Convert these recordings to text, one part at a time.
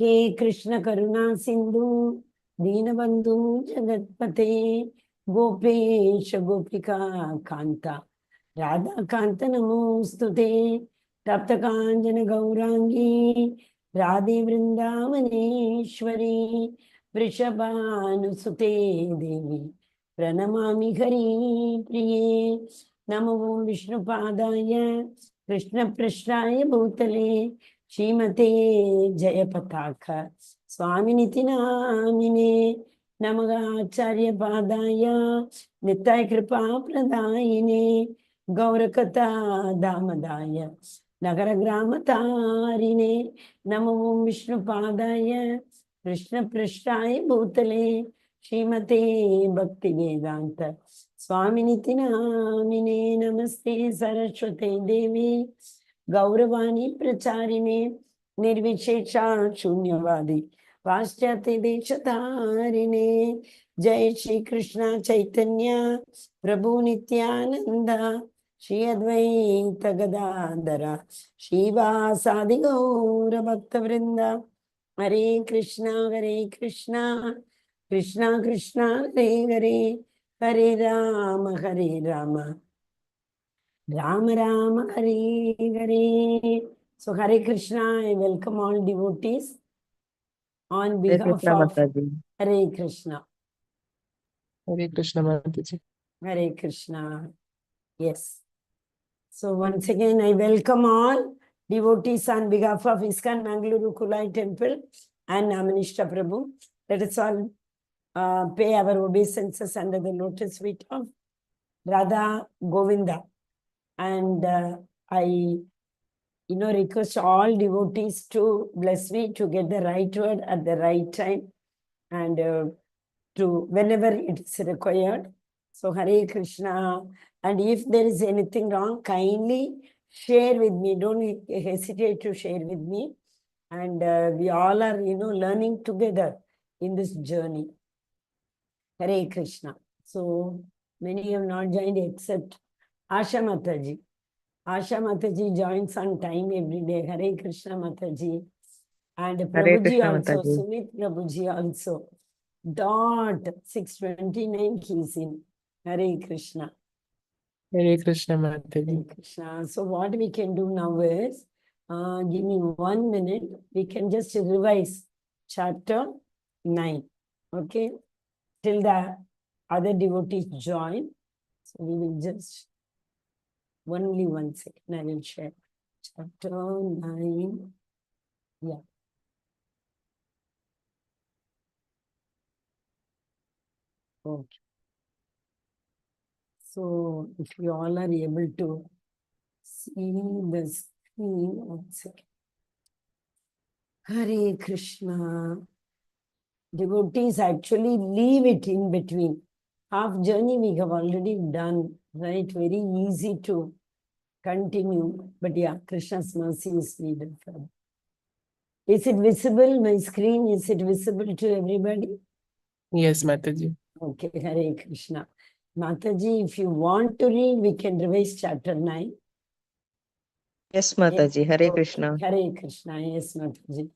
हे कृष्ण करुणा सिंधु दीनबंधु जगतपते गोपेश गोपिका कांता राधा कांत नमोस्तुते तप्त कांचन गौरांगी राधे वृंदावनेश्वरी वृषभानुसुते देवी प्रणमामि हरि प्रिये नमो विष्णुपादाय कृष्णपृष्ठाय भूतले श्रीमते जय पताक स्वामिनिति नामिने नमः आचार्य पादाय नित्याय कृपा प्रदायिने गौरकथा दामदाय नगर ग्राम तारिणे नमो विष्णुपादाय कृष्ण पृष्ठाय भूतले श्रीमते भक्ति वेदांत स्वामिनिति नामिने नमस्ते सरस्वती देवी गौरवाणी प्रचारिणे निर्विशेषा शून्यवादी पाश्चात्य देशधारिणे जय श्री कृष्ण चैतन्य प्रभु नित्यानंद श्री अद्वैत गदाधर श्रीवासादि गौर भक्त वृंद हरे Krishna Krishna Krishna Hare Hare Hare Ram Ram Ram Hare Hare. So Hare Krishna, I welcome all devotees on behalf of Hare Krishna. Hare Krishna Mataji. Hare Krishna. Yes. So once again, I welcome all devotees on behalf of ISKCON Mangaluru Kulai Temple and Namanishta Prabhu. Let us all pay our obeisances under the lotus feet of Radha Govinda. And I request all devotees to bless me to get the right word at the right time and to whenever it is required. So Hare Krishna. And if there is anything wrong, kindly share with me. Don't hesitate to share with me. And we all are, learning together in this journey. Hare Krishna. So many have not joined except Asha Mataji. Asha Mataji joins on time every day. Hare Krishna Mataji. And Prabhuji also, Mataji. Sumit Prabhuji also. Dot 629 he's in. Hare Krishna. Hare Krishna Mataji. Hare Krishna. So what we can do now is, give me 1 minute. We can just revise chapter 9. Okay. Till the other devotees join. So we will just only 1 second. I will share. Chapter 9. Yeah. Okay. So if you all are able to see the screen, 1 second. Hare Krishna. Devotees actually leave it in between. Half journey we have already done, right? Very easy to continue. But yeah, Krishna's mercy is needed for them. Is it visible? My screen, is it visible to everybody? Yes, Mataji. Okay, Hare Krishna. Mataji, if you want to read, we can revise chapter 9. Yes, Mataji. Hare Krishna. Hare Krishna. Yes, Mataji.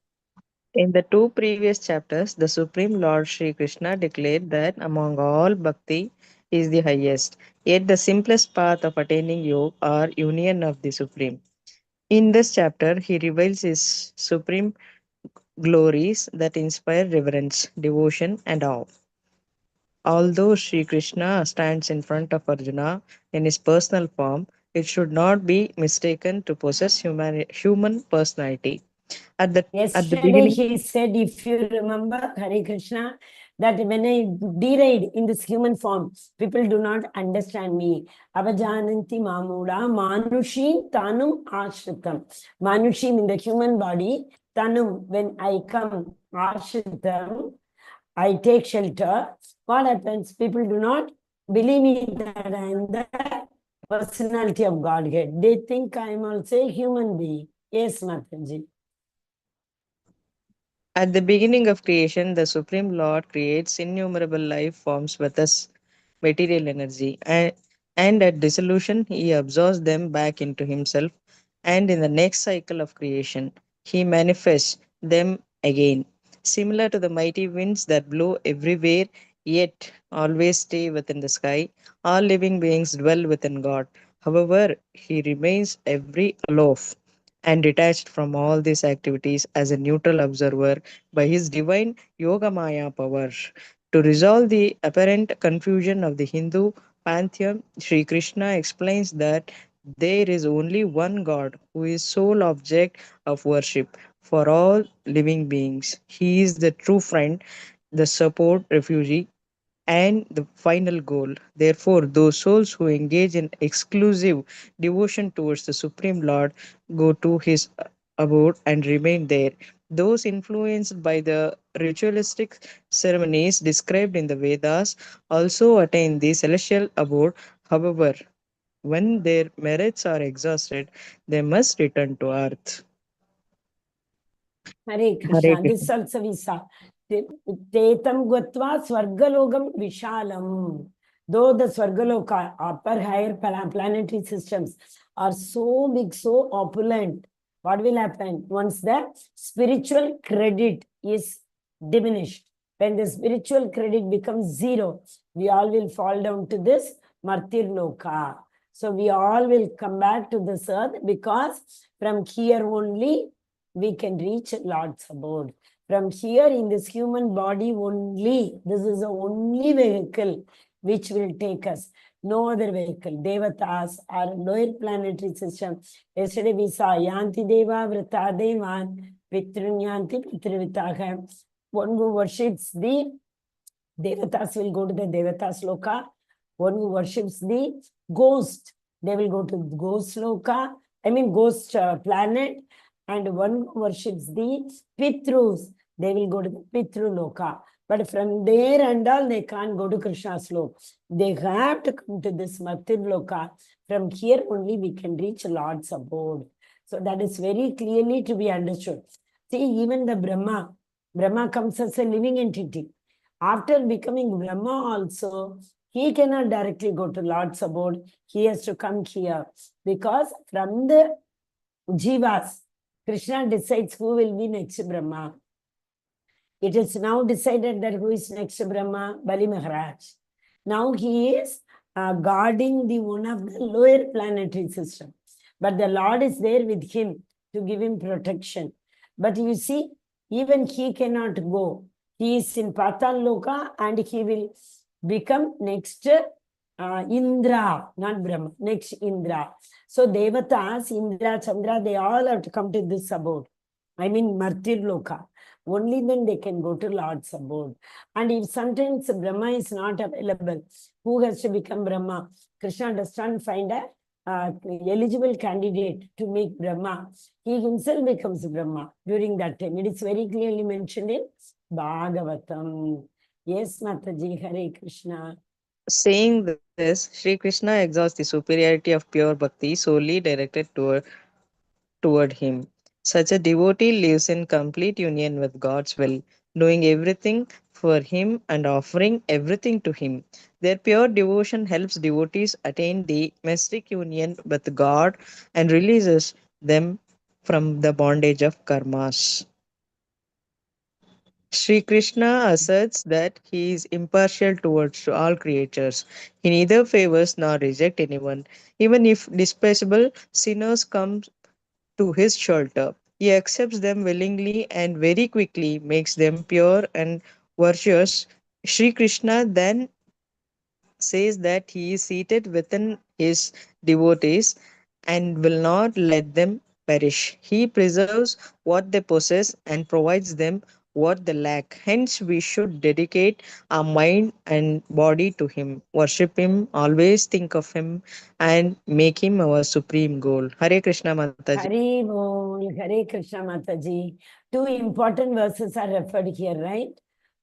In the 2 previous chapters, the Supreme Lord Sri Krishna declared that among all bhakti is the highest, yet the simplest path of attaining yoga or union of the Supreme. In this chapter, he reveals his supreme glories that inspire reverence, devotion, and awe. Although Sri Krishna stands in front of Arjuna in his personal form, it should not be mistaken to possess human personality. At the beginning, he said, if you remember, Hare Krishna, that when I deride in this human form, people do not understand me. Avajananti Mamula, Manushim Tanum Ashritam. Manushim in the human body, Tanum, when I come, Ashritam, I take shelter. What happens? People do not believe me that I am the personality of Godhead. They think I am also a human being. Yes, Mataji. At the beginning of creation, the Supreme Lord creates innumerable life forms with us material energy, and at dissolution, he absorbs them back into himself, and in the next cycle of creation, he manifests them again. Similar to the mighty winds that blow everywhere, yet always stay within the sky, all living beings dwell within God. However, He remains every aloft and detached from all these activities as a neutral observer by His divine Yogamaya power. To resolve the apparent confusion of the Hindu pantheon, Sri Krishna explains that there is only one God who is sole object of worship for all living beings. He is the true friend, the support, refugee, and the final goal. Therefore, those souls who engage in exclusive devotion towards the Supreme Lord go to his abode and remain there. Those influenced by the ritualistic ceremonies described in the Vedas also attain the celestial abode. However, when their merits are exhausted, they must return to earth. Hare Hare Krishna. This Krishna. also we saw. Tetam Gatva Swargalogam Vishalam. Though the Swargaloka, upper higher planetary systems, are so big, so opulent, what will happen? Once the spiritual credit is diminished, when the spiritual credit becomes zero, we all will fall down to this Martir Loka. So we all will come back to this earth, because from here only we can reach Lord's abode. From here in this human body only, this is the only vehicle which will take us. No other vehicle. Devatas are lower planetary system. Yesterday we saw Yanti Deva Vrata Devan Pitrunyanti Pitrivitaha. One who worships the Devatas will go to the Devatas Loka. One who worships the ghost, they will go to ghost Loka, ghost planet. And one who worships the Pitrus, they will go to the Pitru Loka. But from there and all, they can't go to Krishna's Loka. They have to come to this Martir Loka. From here only we can reach Lord's abode. So that is very clearly to be understood. See, even the Brahma comes as a living entity. After becoming Brahma also, he cannot directly go to Lord's abode. He has to come here. Because from the Jivas, Krishna decides who will be next Brahma. It is now decided that who is next Brahma? Bali Maharaj. Now he is guarding the one of the lower planetary system. But the Lord is there with him to give him protection. But you see, even he cannot go. He is in Patal Loka and he will become next Indra, not Brahma, next Indra. So Devatas, Indra, Chandra, they all have to come to this abode. Martir Loka. Only then they can go to Lord's abode. And if sometimes Brahma is not available, who has to become Brahma? Krishna does not find a eligible candidate to make Brahma. He himself becomes Brahma during that time. It is very clearly mentioned in Bhagavatam. Yes, Mataji, Hare Krishna. Saying this, Sri Krishna exalts the superiority of pure bhakti solely directed toward him. Such a devotee lives in complete union with God's will, doing everything for him and offering everything to him. Their pure devotion helps devotees attain the mystic union with God and releases them from the bondage of karmas. Sri Krishna asserts that he is impartial towards all creatures. He neither favors nor rejects anyone. Even if despicable sinners come to his shelter, he accepts them willingly and very quickly makes them pure and virtuous. Sri Krishna then says that he is seated within his devotees and will not let them perish. He preserves what they possess and provides them what they lack. Hence, we should dedicate our mind and body to Him, worship Him, always think of Him, and make Him our supreme goal. Hare Krishna Mataji. Hare Bol, Hare Krishna Mataji. Two important verses are referred here, right?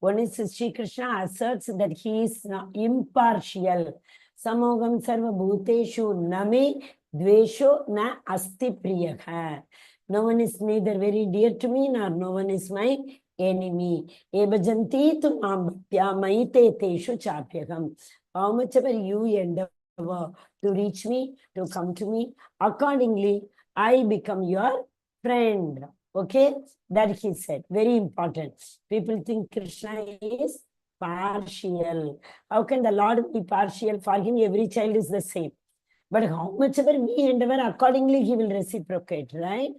One is Sri Krishna asserts that he is impartial. Samogam sarva bhuteshu name dvesho na asti priyaha. No one is neither very dear to me nor no one is my enemy. Ebajanti tu mambhya maite teshu chapyakam. How much ever you endeavor to reach me, to come to me, accordingly, I become your friend. Okay, that he said. Very important. People think Krishna is partial. How can the Lord be partial? For him, every child is the same. But how much ever we endeavor, accordingly he will reciprocate, right?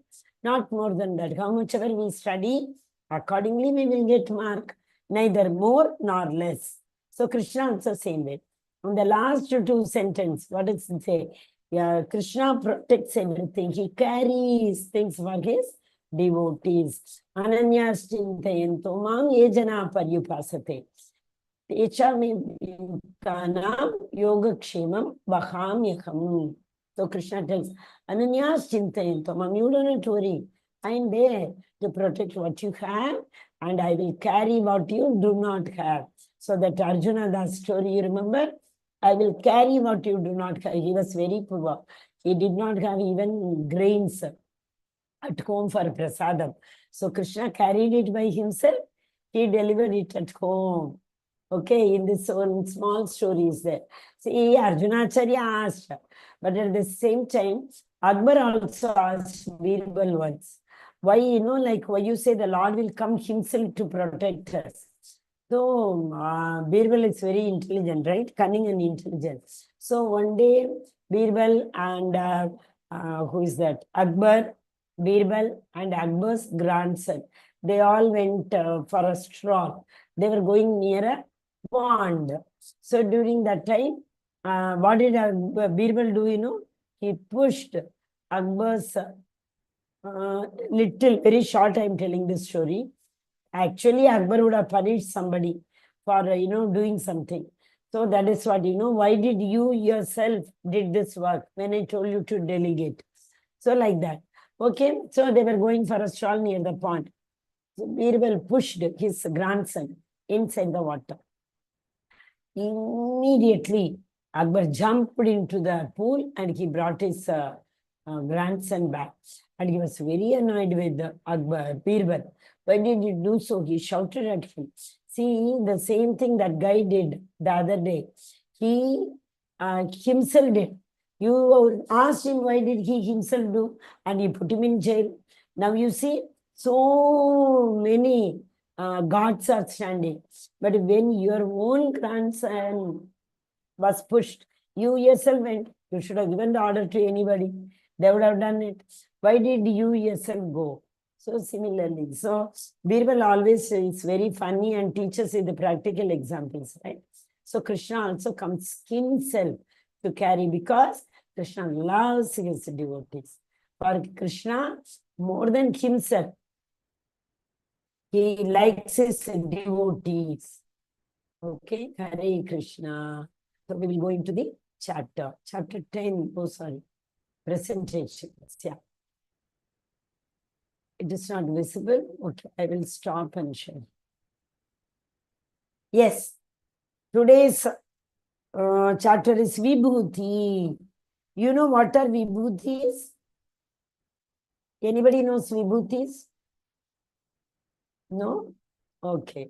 Not more than that. How much ever we study, accordingly we will get mark. Neither more nor less. So Krishna also same way. On the last two sentences, what does it say? Yeah, Krishna protects everything. He carries things for his devotees. Ananyas chintayanto mam yejana paryupasate. Yogakshemam Bahamyakam. So Krishna tells, Ananyas Chintayanto, Mam, you don't worry. I am there to protect what you have, and I will carry what you do not have. So that Arjuna, that story, you remember? I will carry what you do not have. He was very poor. He did not have even grains at home for prasadam. So Krishna carried it by himself. He delivered it at home. Okay, in this one small story is there. See, Arjunacharya asked, but at the same time, Akbar also asked Birbal once. Why, like why you say the Lord will come himself to protect us? So, Birbal is very intelligent, right? Cunning and intelligent. So, one day, Birbal and who is that? Akbar, Birbal and Akbar's grandson. They all went for a stroll. They were going near a pond. So during that time, what did Birbal do, He pushed Akbar's little, very short, I'm telling this story. Actually, Akbar would have punished somebody for, doing something. So that is what, why did you yourself did this work when I told you to delegate? So like that. Okay, so they were going for a stroll near the pond. So Birbal pushed his grandson inside the water. Immediately, Akbar jumped into the pool and he brought his grandson back. And he was very annoyed with Akbar, Birbal. Why did you do so? He shouted at him. See, the same thing that guy did the other day. He himself did. You asked him why did he himself do, and he put him in jail. Now you see, so many gods are standing. But when your own grandson was pushed, you yourself went. You should have given the order to anybody. They would have done it. Why did you yourself go? So similarly, so Birbal always is very funny and teaches you the practical examples, right? So Krishna also comes himself to carry because Krishna loves his devotees. For Krishna, more than himself, he likes his devotees. Okay, Hare Krishna. So we will go into the chapter 10. Oh, sorry, presentation. Yeah. It is not visible. Okay, I will stop and share. Yes, today's chapter is Vibhuti. You know what are Vibhutis? Anybody knows Vibhutis? No? Okay.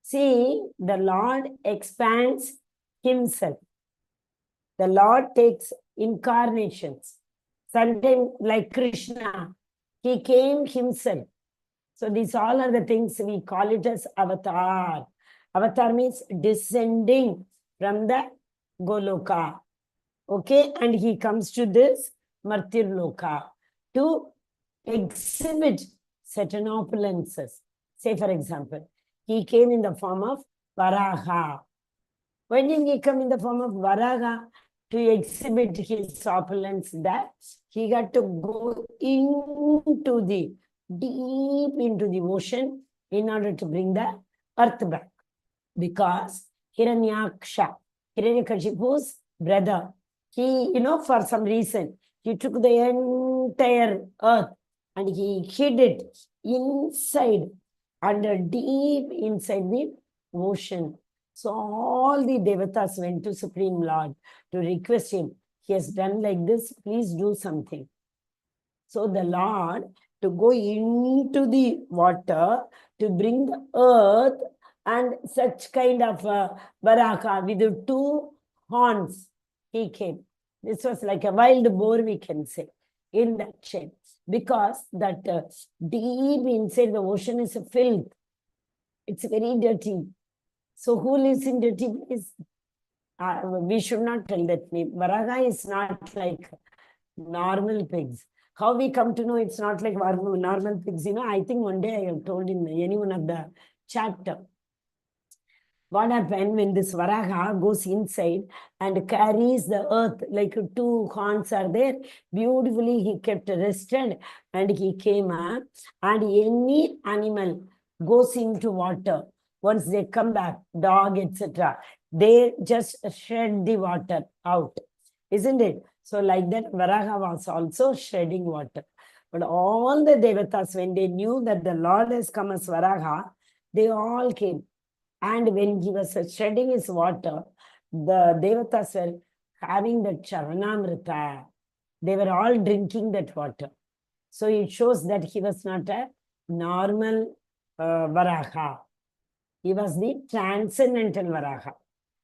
See, the Lord expands himself. The Lord takes incarnations. Sometimes like Krishna, he came himself. So these all are the things we call it as avatar. Avatar means descending from the Goloka. Okay, and he comes to this Martirloka to exhibit certain opulences. Say, for example, he came in the form of Varaha. Why did he come in the form of Varaha? To exhibit his opulence, that he got to go into the deep into the ocean in order to bring the earth back. Because Hiranyaksha, Hiranyakashipu's brother, he, for some reason, he took the entire earth and he hid it inside, under deep inside the ocean. So all the devatas went to Supreme Lord to request him. He has done like this, please do something. So the Lord, to go into the water, to bring the earth and such kind of baraka with the two horns, he came. This was like a wild boar, we can say, in that shape. because that deep inside the ocean is a filth. It's very dirty. So who lives in dirty place? We should not tell that name. Varaha is not like normal pigs. How we come to know it's not like normal pigs? You know, I think one day I have told in any one of the chapter. What happened when this Varaha goes inside and carries the earth, like two horns are there, beautifully he kept rested and he came up, and any animal goes into water. Once they come back, dog, etc., they just shed the water out, isn't it? So like that, Varaha was also shedding water. But all the Devatas, when they knew that the Lord has come as Varaha, they all came. And when he was shedding his water, the Devatas were having the Charanamrita. They were all drinking that water. So it shows that he was not a normal Varaha. He was the transcendental Varaha.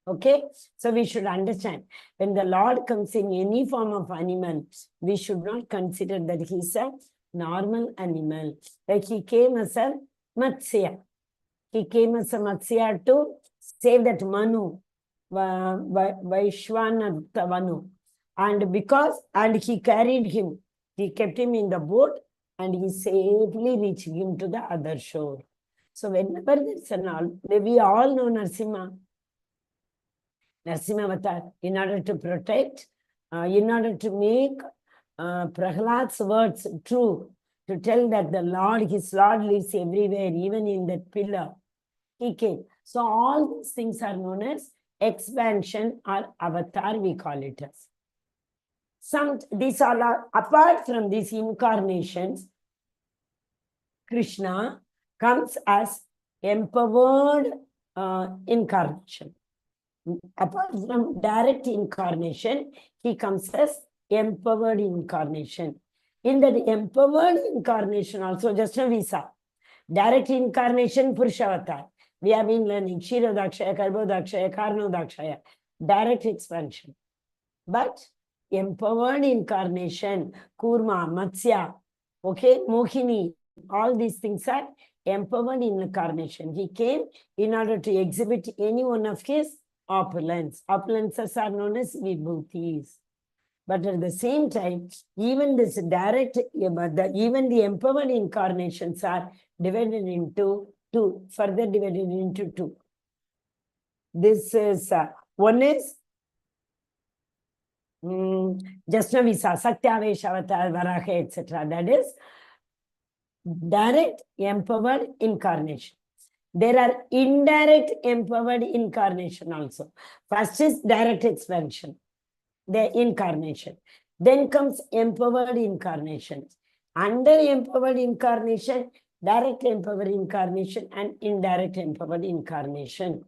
Okay, so we should understand, when the Lord comes in any form of animal, we should not consider that he's a normal animal. Like he came as a Matsya. He came as a Matsya to save that Manu, Vaishwanatavanu. And he carried him. He kept him in the boat and he safely reached him to the other shore. So whenever there's an all, we all know Narasimha Avatar, in order to protect, in order to make Prahlad's words true, to tell that the Lord, his Lord lives everywhere, even in that pillar, he came. So all these things are known as expansion or avatar, we call it as. These all are, apart from these incarnations, Krishna comes as empowered incarnation. Apart from direct incarnation, he comes as empowered incarnation. In that empowered incarnation also, just a visa. Direct incarnation, Purushavatar. We have been learning Kshirodakshaya, Karbodakshaya, Karnodakshaya. Direct expansion. But empowered incarnation, Kurma, Matsya, okay, Mohini, all these things are empowered incarnation. He came in order to exhibit any one of his opulence. Opulences are known as Vibhutis. But at the same time, even this direct, even the empowered incarnations are divided into two, further divided into two. This is, one is Jasnavisa, Satyavesha, Avatar, Varaha, etc. That is direct empowered incarnation. There are indirect empowered incarnation also. First is direct expansion, the incarnation. Then comes empowered incarnation. Under empowered incarnation, direct empowered incarnation and indirect empowered incarnation.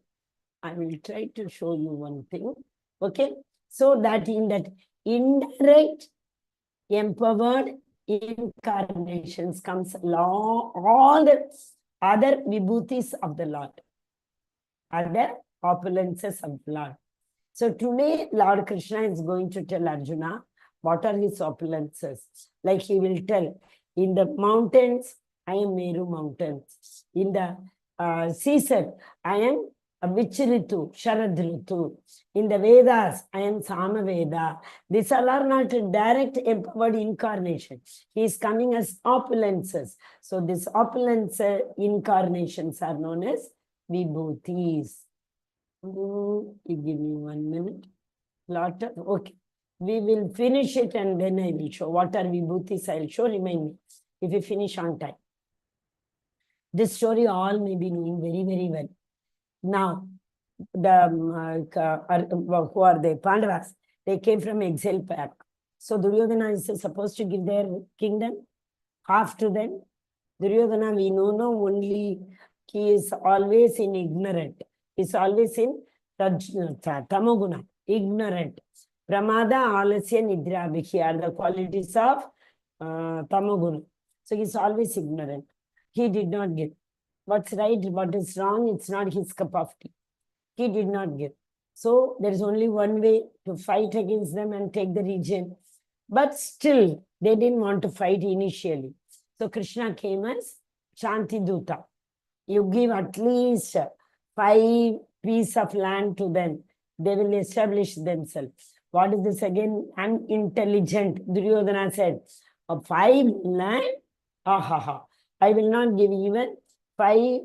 I will try to show you one thing. Okay. So that in that indirect empowered incarnations comes all the other vibhutis of the Lord, other opulences of the Lord. So today, Lord Krishna is going to tell Arjuna what are his opulences. Like he will tell, in the mountains, I am Meru mountains. In the season, I am Vichiritu, Sharadritu. In the Vedas, I am Samaveda. These all are not direct empowered incarnation. He is coming as opulences. So these opulence incarnations are known as Vibhutis. You give me 1 minute. Okay. We will finish it and then I will show. What are Vibhutis? I will show. Remind me if we finish on time. This story all may be knowing very, very well. Now, the who are they? Pandavas. They came from exile back. So Duryodhana is supposed to give their kingdom, half to them. Duryodhana, we know only he is always in ignorant. He is always in tamoguna, ignorant. Pramada, alasya, nidra, bhikhi are the qualities of tamoguna. So he is always ignorant. He did not give. What's right, what is wrong, it's not his cup of tea. He did not give. So there is only one way to fight against them and take the region. But still, They didn't want to fight initially. So Krishna came as Shanti Duta. You give at least 5 pieces of land to them. They will establish themselves. What is this again? Unintelligent. Duryodhana said, 5 land? I will not give even 5,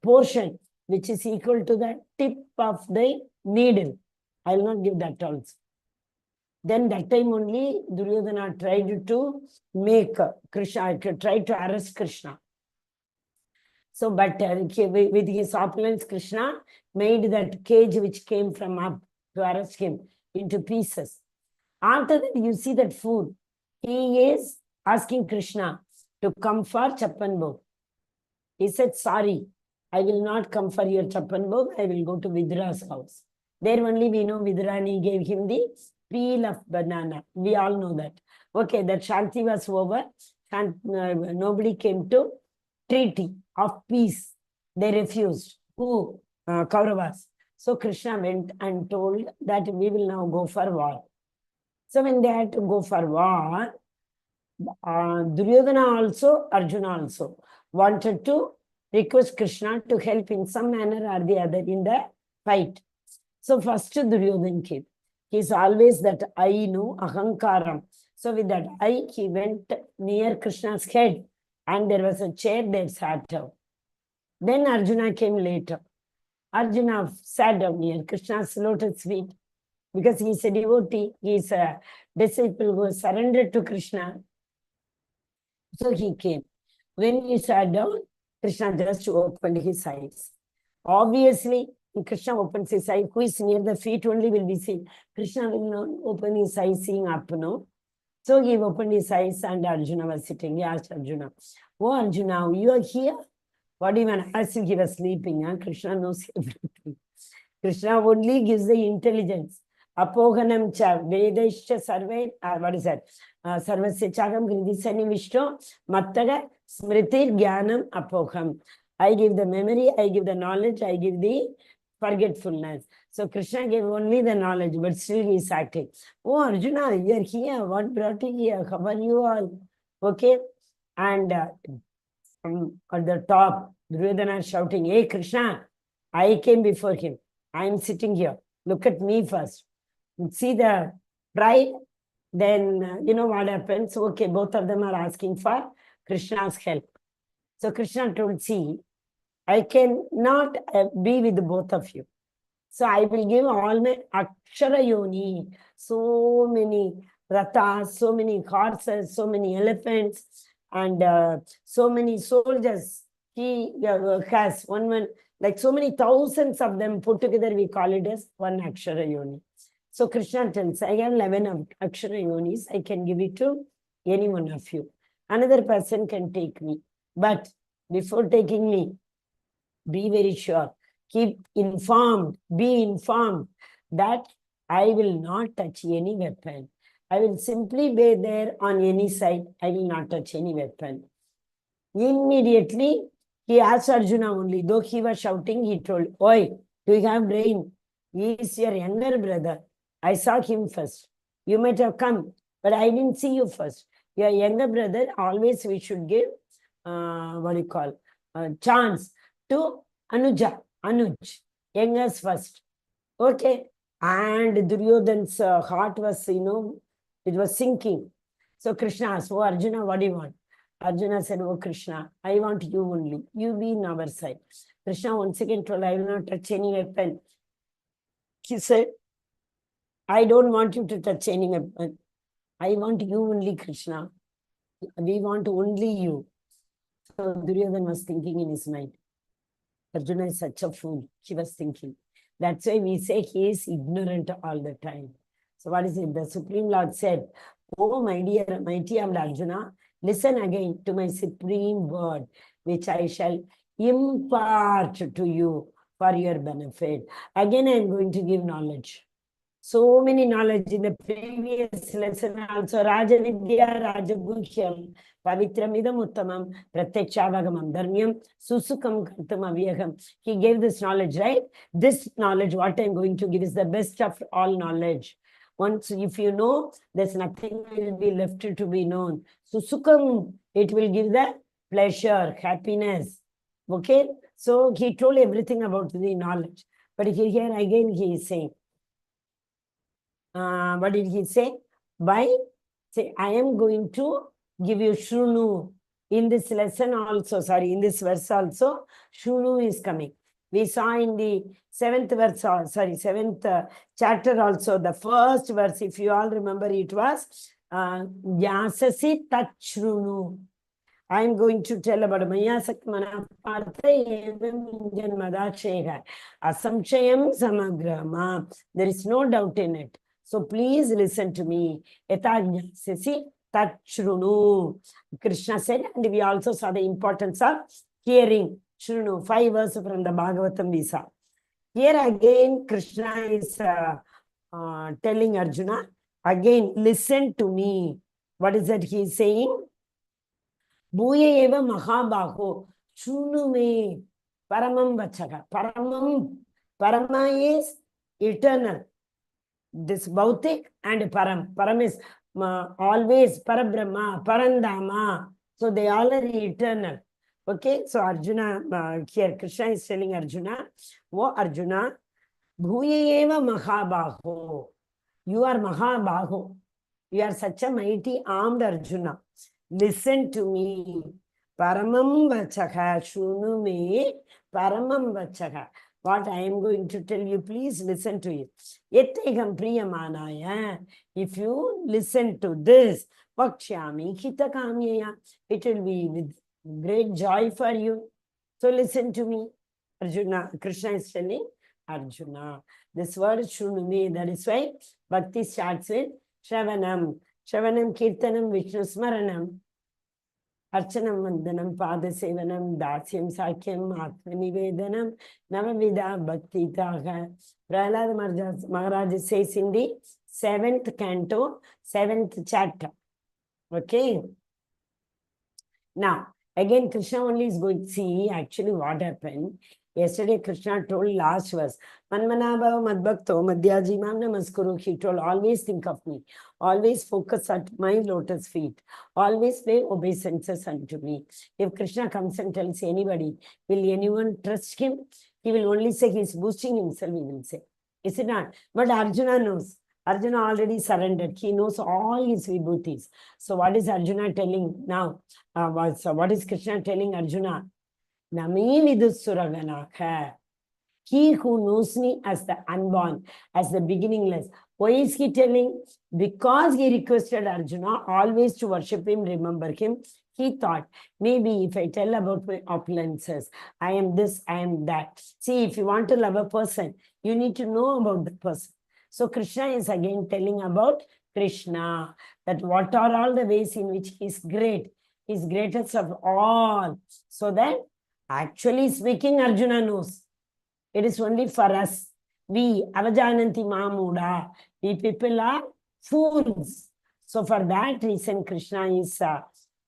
portion, which is equal to the tip of the needle. I will not give that also. Then that time only Duryodhana tried to make Krishna, tried to arrest Krishna. So, but with his opulence, Krishna made that cage which came from up to arrest him into pieces. After that, you see that food. He is asking Krishna to come for Chappan Bhog. He said, sorry, I will not come for your Chappan Bhog. I will go to Vidra's house. There only we know Vidrani gave him the peel of banana. We all know that. Okay, that Shanti was over. And nobody came to treaty of peace. They refused. Who? Kauravas. So Krishna went and told that we will now go for war. So when they had to go for war, Duryodhana also, Arjuna also wanted to request Krishna to help in some manner or the other in the fight. So first Duryodhana came. He is always that I know, ahankaram. So with that I, he went near Krishna's head and there was a chair that sat down. Then Arjuna came later. Arjuna sat down near Krishna's lotus feet because he is a devotee, he is a disciple who surrendered to Krishna. So he came. When he sat down, Krishna just opened his eyes. Obviously, when Krishna opens his eyes, who is near the feet only will be seen. Krishna will not open his eyes seeing up, no? So he opened his eyes and Arjuna was sitting. He asked Arjuna, oh Arjuna, you are here? What even asked him? He was sleeping. Huh? Krishna knows everything. Krishna only gives the intelligence. Apoganam cha vedascha sarve, what is that? Sarvasya chagam gridisani vishto mattaga smritir jnanam apogham. I give the memory, I give the knowledge, I give the forgetfulness. So Krishna gave only the knowledge, but still he is acting. Oh Arjuna, you are here. What brought you here? How are you all? Okay. And at the top, Duryodhana is shouting, hey Krishna, I came before him. I am sitting here. Look at me first. See the pride? Then you know what happens? Okay, both of them are asking for Krishna's help. So Krishna told, see, I cannot be with both of you. So I will give all my Akshara Yoni, so many rathas, so many horses, so many elephants, and so many soldiers. He has one, like so many thousands of them put together, we call it as one Akshara Yoni. So Krishna tells, I have 11 Akshara Yonis, I can give it to any one of you. Another person can take me. But before taking me, be very sure, keep informed, be informed that I will not touch any weapon. I will simply be there on any side. I will not touch any weapon. Immediately, he asked Arjuna only, though he was shouting, he told, Oi, do you have brain? He is your younger brother. I saw him first. You might have come, but I didn't see you first. Your younger brother, always we should give, chance to Anuj, youngest first. Okay. And Duryodhana's heart was, it was sinking. So Krishna asked, oh Arjuna, what do you want? Arjuna said, oh Krishna, I want you only. You be in our side. Krishna once again told, I will not touch any weapon. He said, I don't want you to touch any weapon. I want you only, Krishna. We want only you. So Duryodhana was thinking in his mind, Arjuna is such a fool. He was thinking. That's why we say he is ignorant all the time. So what is it? The Supreme Lord said, oh my dear, mighty Arjuna, listen again to my supreme word, which I shall impart to you for your benefit. Again, I am going to give knowledge. So many knowledge in the previous lesson also. Raja Vidya, Raja Guhyam, Pavitramidam Uttamam, Pratyakshavagamam, Dharmyam, Susukam Kartam Avyagam. He gave this knowledge, right? This knowledge, what I am going to give, is the best of all knowledge. Once if you know, there's nothing will be left to be known. So Sukham, it will give the pleasure, happiness. Okay? So he told everything about the knowledge. But here again he is saying, what did he say? Say, I am going to give you Shrunu. In this lesson also, in this verse also, Shrunu is coming. We saw in the 7th verse, 7th chapter also, the first verse, if you all remember, it was Yasasi Tachrunu. I am going to tell about Mayasak Manapartha Evam Janmadakshega. Asamshayam Samagrama. There is no doubt in it. So please listen to me. Etanyasasi Tachrunu. Krishna said, and we also saw the importance of hearing. Shrunu, 5 verses from the Bhagavatam we saw. Here again, Krishna is telling Arjuna, again, listen to me. What is that he is saying? Bhuya eva mahabaho, Shrunu me, paramam vachaka. Parama is eternal. This Bhautik and Param. Param is always Parabrahma, Parandama. So they all are eternal. Okay, so Arjuna, here Krishna is telling Arjuna, oh Arjuna, Bhuya eva mahabaho. You are mahabaho. You are such a mighty armed Arjuna. Listen to me. Paramam vachaka, Shunu me, Paramam vachaka. What I am going to tell you, please listen to it. Yettegam priyamanaya. If you listen to this, Vakshyami hitakamyaya, it will be with great joy for you. So listen to me. Arjuna, Krishna is telling Arjuna. This word Shunumi, that is why Bhakti starts with Shravanam. Shravanam, Kirtanam, Vishnu Smaranam. Archanam, Vandanam, Pada Sevanam, Dasyam, Sakyam, Atmanivedanam, Navavida, Bhakti Taha. Prahlada Maharaj says in the 7th canto, 7th chapter. Okay. Now, again, Krishna only is going to see actually what happened. Yesterday, Krishna told last verse, Manmanabhava Madbhakto Madhyajimam Namaskuru. He told, always think of me. Always focus at my lotus feet. Always pay obeisances unto me. If Krishna comes and tells anybody, will anyone trust him? He will only say he is boosting himself, he will say. Is it not? But Arjuna knows. Arjuna already surrendered. He knows all his vibhutis. So what is Arjuna telling now? What is Krishna telling Arjuna? Nami vidusuraganaka. He who knows me as the unborn, as the beginningless. Why is he telling? Because he requested Arjuna always to worship him, remember him. He thought, maybe if I tell about my opulences, I am this, I am that. See, if you want to love a person, you need to know about the person. So Krishna is again telling about Krishna, that what are all the ways in which he is great. He is greatest of all. So that actually speaking, Arjuna knows. It is only for us. We, avajananti mamuda, we people are fools. So for that reason, Krishna is,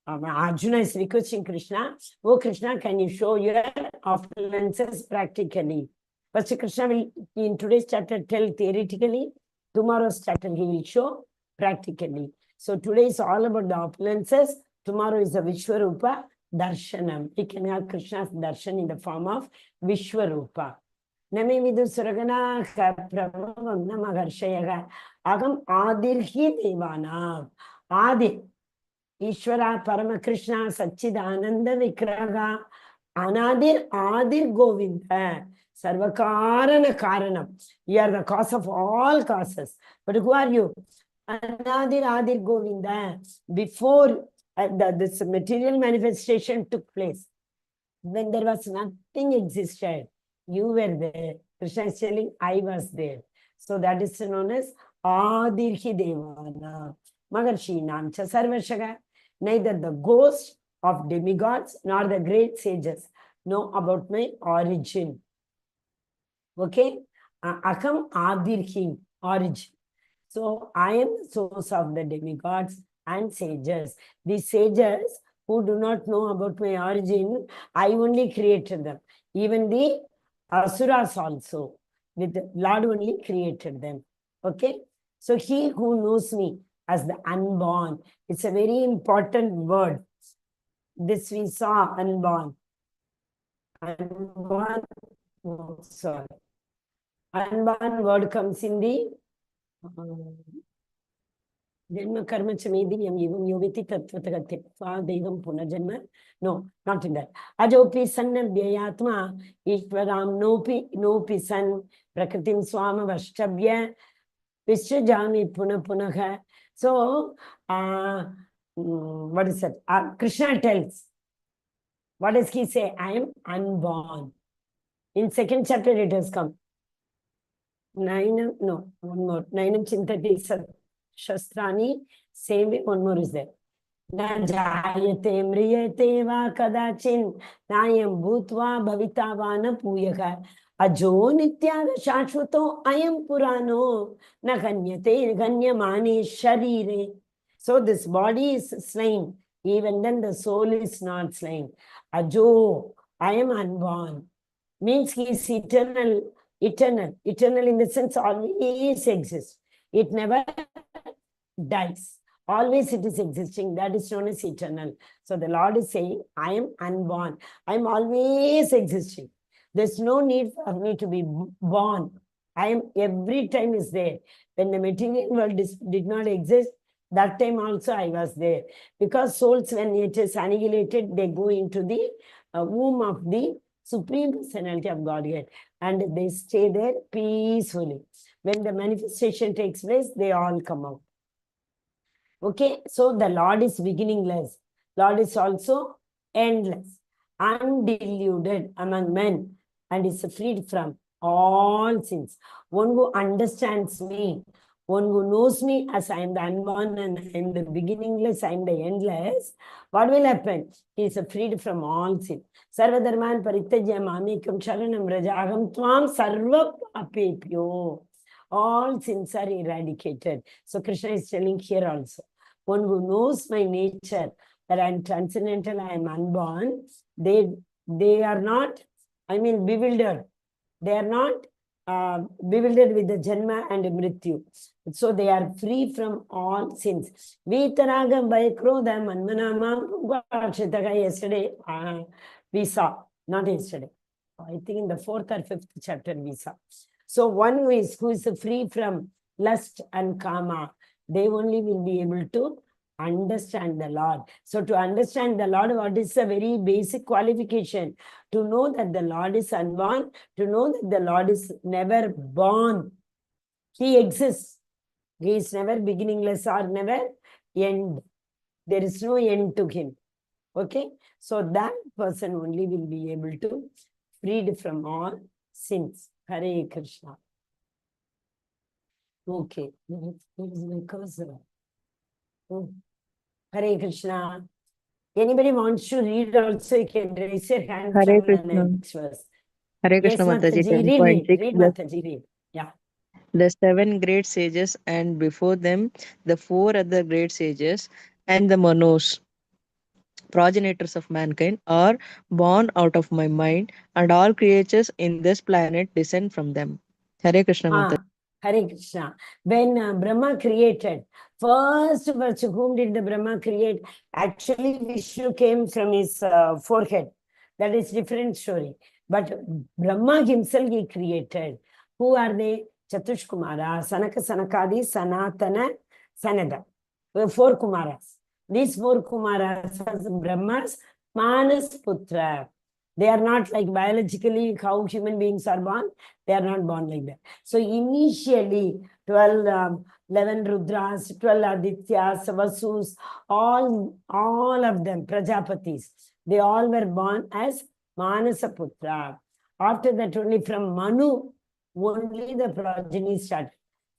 Arjuna is requesting Krishna, oh Krishna, can you show your opulences practically? First, Krishna will, in today's chapter, tell theoretically. Tomorrow's chapter, he will show practically. So today is all about the opulences. Tomorrow is the Vishwarupa Darshanam. We can have Krishna's darshan in the form of Vishwarupa. Name vidu suragana prabhavam namaharshayaga agam adirhi devana. Adi. Ishvara Parama Krishna Satchidananda Vikraga Anadir Adir Govinda. Sarvakarana Karanam. You are the cause of all causes. But who are you? Anadir Adir Govinda. Before this material manifestation took place, when there was nothing existed, you were there. Krishna is telling, I was there. So that is known as Adirhi Devana. Maharshi Namcha Sarvashaga. Neither the ghost of demigods nor the great sages know about my origin. Okay? Akam Adirhi, origin. So I am the source of the demigods and sages. These sages who do not know about my origin, I only created them. Even the Asuras also, with Lord only created them. Okay? So he who knows me as the unborn, it's a very important word. This we saw, unborn. Unborn, oh, sorry. Unborn word comes in the Janma karma chamediyam evam yoviti tattvata tyakva devam punajanma. No, not in that. Ajopi sannabhyayatma ishvaram nopi san prakritim swama vashtabhya vishrajami punaha. So, what is that? Krishna tells, what does he say? I am unborn. In second chapter it has come. One more. Nainam chintati sat shastrani. Same way, one more is there. Na jayate mriyate va kadachin nayam bhutva bhavitavana puyaka ajo nityaga shashvato ayam purano na ganyate ganyamani sharire. So this body is slain, even then the soul is not slain. Ajo, I am unborn, means he is eternal. Eternal in the sense always exists. It never dies. Always it is existing. That is known as eternal. So the Lord is saying, I am unborn. I am always existing. There's no need for me to be born. I am every time is there. When the material world did not exist, that time also I was there. Because souls, when it is annihilated, they go into the womb of the Supreme Personality of Godhead. And they stay there peacefully. When the manifestation takes place, they all come out. Okay, so the Lord is beginningless. Lord is also endless, undiluted among men, and is freed from all sins. One who understands me, one who knows me as I am the unborn and I am the beginningless, I am the endless, what will happen? He is freed from all sin. Sarva dharman parityajya mamekam sharanam rajaham tvam sarva papepyo. All sins are eradicated. So Krishna is telling here also, one who knows my nature, that I am transcendental, I am unborn, they are not, bewildered. They are not bewildered with the Janma and Mrityu. So they are free from all sins. Vitaragam Bhayakrodha Manmanamam. Yesterday we saw, not yesterday, I think in the 4th or 5th chapter we saw. So one who is free from lust and karma, they only will be able to understand the Lord. So to understand the Lord, what is a very basic qualification? To know that the Lord is unborn, to know that the Lord is never born. He exists. He is never beginningless or never end. There is no end to him. Okay? So that person only will be able to freed from all sins. Hare Krishna. Okay. Where is my cursor? Oh. Hare Krishna. Anybody wants to read also, you can raise your hand. Hare from the Krishna. next verse. Hare Yes, Krishna Mataji, Mataji, read 10.6. Mataji, read. Yeah. The 7 great sages, and before them the 4 other great sages, and the Manos, progenitors of mankind, are born out of my mind, and all creatures in this planet descend from them. Hare Krishna Mataji. Hare Krishna. When Brahma created, first, whom did the Brahma create? Actually, Vishnu came from his forehead. That is different story. But Brahma himself he created. Who are they? Chatushkumara, Sanaka, Sanakadi, Sanatana, Sanada. 4 Kumaras. These 4 Kumaras are Brahma's Manas Putra. They are not like biologically how human beings are born. They are not born like that. So initially, 11 Rudras, 12 Adityas, Vasus, all of them, Prajapatis, they all were born as Manasaputra. After that, only from Manu, only the progeny started.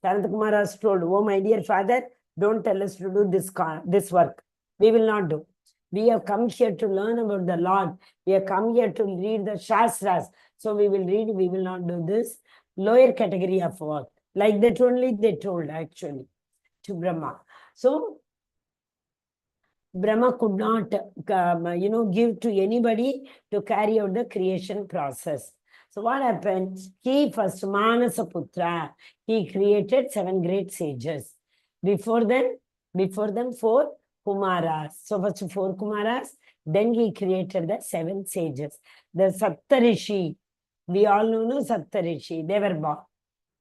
Sanatakumara has told, oh my dear father, don't tell us to do this work. We will not do. We have come here to learn about the Lord. We have come here to read the Shastras. So we will read, we will not do this lower category of work. Like that only they told actually to Brahma. So Brahma could not, give to anybody to carry out the creation process. So what happened? He first, Manasaputra, he created 7 great sages. Before them, 4 Kumaras. So first 4 Kumaras, then he created the 7 sages. The Saptarishi, we all know no Saptarishi, they were born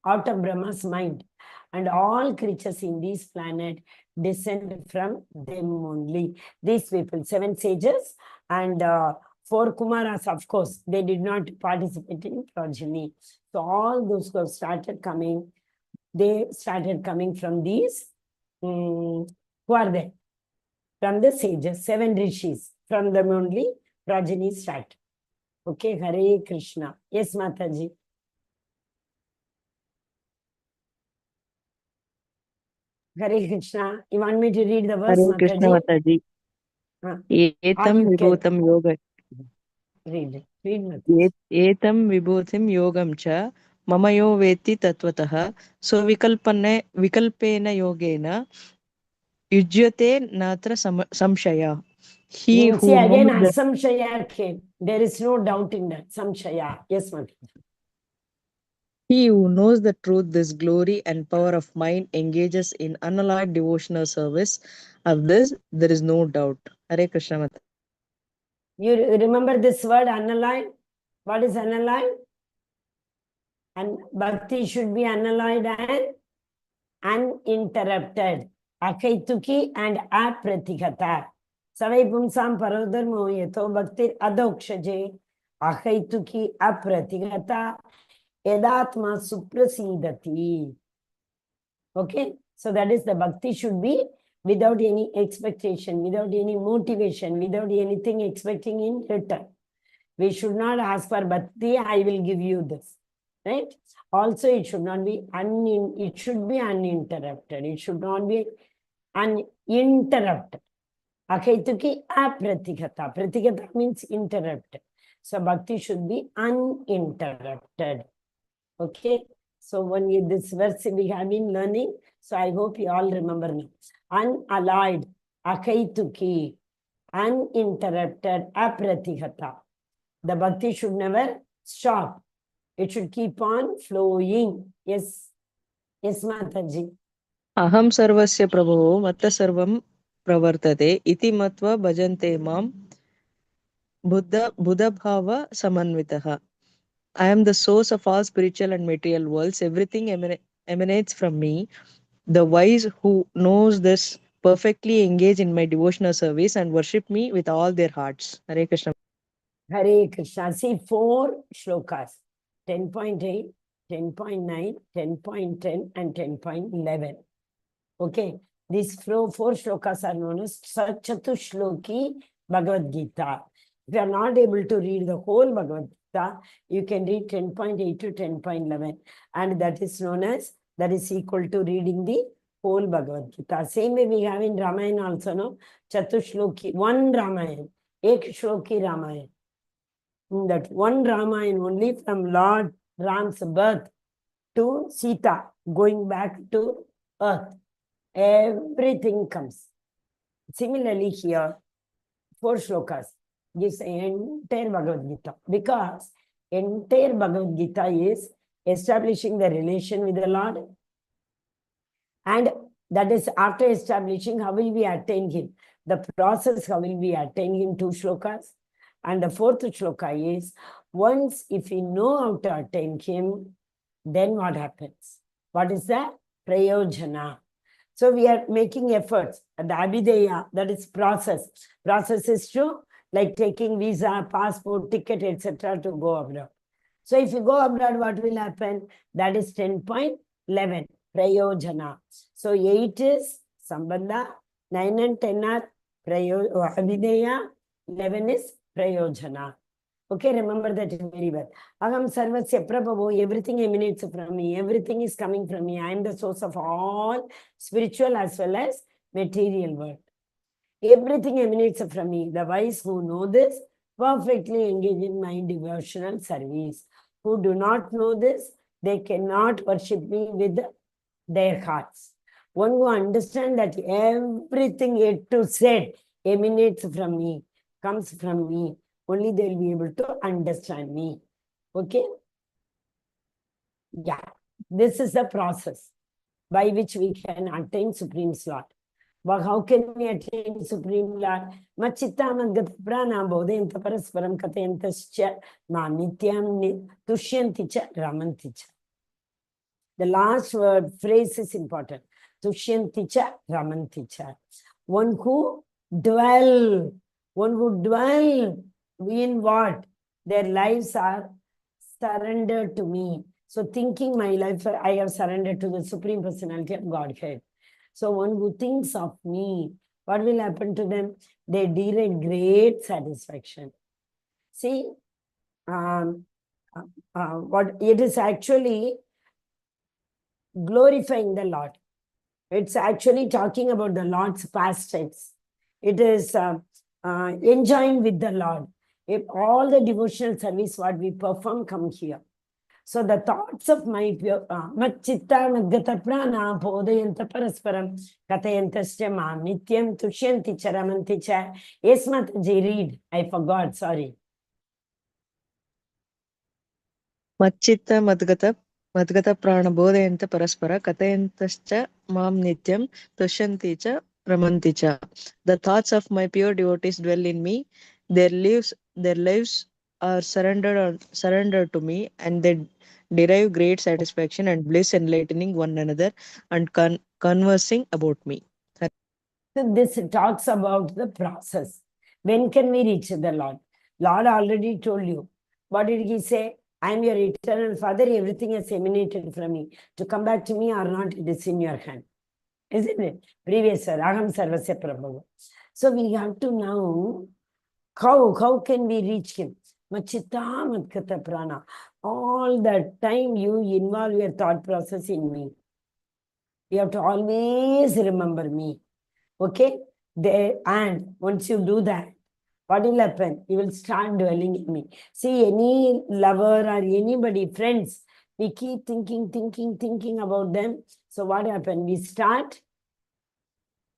out of Brahma's mind. And all creatures in this planet descend from them only. These people, 7 sages and 4 Kumaras, of course, they did not participate in progeny. So all those who have started coming, they started coming from these, who are they? From the sages, 7 rishis. From them only progeny started. Okay, Hare Krishna. Yes, Mataji. Hare Krishna. You want me to read the verse, Hare Krishna Mataji? Mataji. Etam you can vibhutam yoga. read it. Read, Mataji. Etam vibhutim yogam cha mamayo veti tatvatah so vikalpena yogena yujyate natra samshaya. He See, who again, knows the Asamshaya came. There is no doubt in that. Samshaya. Yes, Mataji. He who knows the truth, this glory and power of mind, engages in unalloyed devotional service. Of this, there is no doubt. Hare Krishna Mata. You remember this word, unalloyed? What is unalloyed? And bhakti should be unalloyed and uninterrupted. Akaituki and apratikata. Savai pumsam parodharmo yato bhaktir adokshaje. Akaituki apratikata. Edatma suprasidati. Okay, so that is the bhakti should be without any expectation, without any motivation, without anything expecting in return. We should not ask for bhakti, I will give you this. Right? Also, it should not be it should be uninterrupted. It should not be uninterrupted. Akaituki apratikata. Pratikata means interrupted. So bhakti should be uninterrupted. Okay. So when this verse we have been learning, so I hope you all remember now. Unalloyed, akaituki, uninterrupted, apratikata. The bhakti should never stop. It should keep on flowing. Yes. Yes, Mataji. Aham sarvasya prabho matta sarvam pravartate iti matva bhajante mam buddha bhava samanvitaha. I am the source of all spiritual and material worlds. Everything emanates from me. The wise who knows this perfectly engage in my devotional service and worship me with all their hearts. Hare Krishna. Hare Krishna. See 4 shlokas. 10.8, 10.9, 10.10 and 10.11. Okay. These 4 shlokas are known as Chatushloki Bhagavad Gita. If you are not able to read the whole Bhagavad Gita, you can read 10.8 to 10.11. And that is known as, that is equal to reading the whole Bhagavad Gita. Same way we have in Ramayana also, no? Chatushloki, 1 Ramayana, Ek Shloki Ramayana. That 1 Ramayana only from Lord Ram's birth to Sita, going back to earth. Everything comes. Similarly here, 4 shlokas gives the entire Bhagavad Gita, because entire Bhagavad Gita is establishing the relation with the Lord, and that is after establishing how will we attain him, the process how will we attain him, 2 shlokas. And the 4th shloka is, once if we know how to attain him, then what happens? What is that? Prayojana. So we are making efforts. The Abhideya, that is process. Process is to like taking visa, passport, ticket, etc. to go abroad. So if you go abroad, what will happen? That is 10.11, Prayojana. So 8 is Sambandha, 9 and 10 are Abhideya, 11 is Prayojana. Okay, remember that very well. Aham sarvasya prabhavo, everything emanates from me. Everything is coming from me. I am the source of all spiritual as well as material world. Everything emanates from me. The wise who know this perfectly engage in my devotional service. Who do not know this, they cannot worship me with their hearts. One who understands that everything A to Z emanates from me, comes from me, only they will be able to understand me. Okay? Yeah. This is the process by which we can attain Supreme Lord. But how can we attain Supreme Lord? Machitta madgata prana bodhenta parasparam katentascha ma nityam tushyanti cha ramanti cha. The last word phrase is important. Tushyanti cha ramanti cha. One who dwell in what? Their lives are surrendered to me. So thinking my life, I have surrendered to the Supreme Personality of Godhead. So one who thinks of me, what will happen to them? They derive great satisfaction. See, what it is actually glorifying the Lord. It's actually talking about the Lord's pastimes. It is enjoying with the Lord. If all the devotional service what we perform come here. So the thoughts of my pure Machitta Madgata Prana Podayanta Parasparam Katayantascha Mam Nityam Tushyanti Charamanti Cha. Yes, Mataji, read. I forgot, sorry. Machitta Madgata Prana Bodhayanta Paraspara Katayantascha Mam Nityam Tushyanti Cha Ramanti Cha. The thoughts of my pure devotees dwell in me. Their lives are surrendered to me, and they derive great satisfaction and bliss, enlightening one another and conversing about me. So this talks about the process. When can we reach the Lord? Lord already told you. What did he say? I am your eternal Father. Everything has emanated from me. To come back to me or not, it is in your hand. Isn't it? Previous, Aham Sarvasya Prabhu. So we have to now, how can we reach him? Machitta Madgata Prana. All the time you involve your thought process in me. You have to always remember me. Okay? And once you do that, what will happen? You will start dwelling in me. See, any lover or anybody, friends, we keep thinking about them. So what happens? We start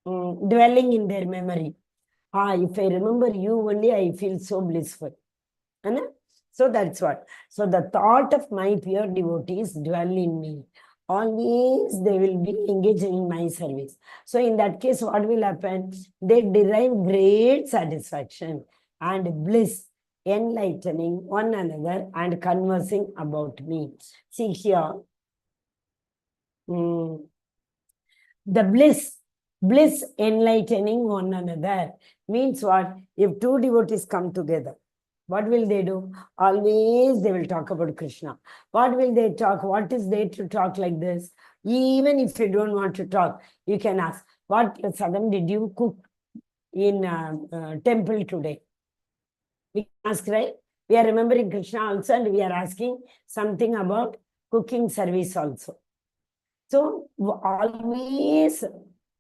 dwelling in their memory. If I remember you only, I feel so blissful. So that's what. So the thought of my pure devotees dwell in me. Always they will be engaged in my service. So in that case, what will happen? They derive great satisfaction and bliss, enlightening one another and conversing about me. See here, the bliss enlightening one another means what? If two devotees come together, what will they do? Always they will talk about Krishna. What will they talk? What is there to talk like this? Even if you don't want to talk, you can ask, what Sadam did you cook in temple today? We can ask, right? We are remembering Krishna also, and we are asking something about cooking service also. So always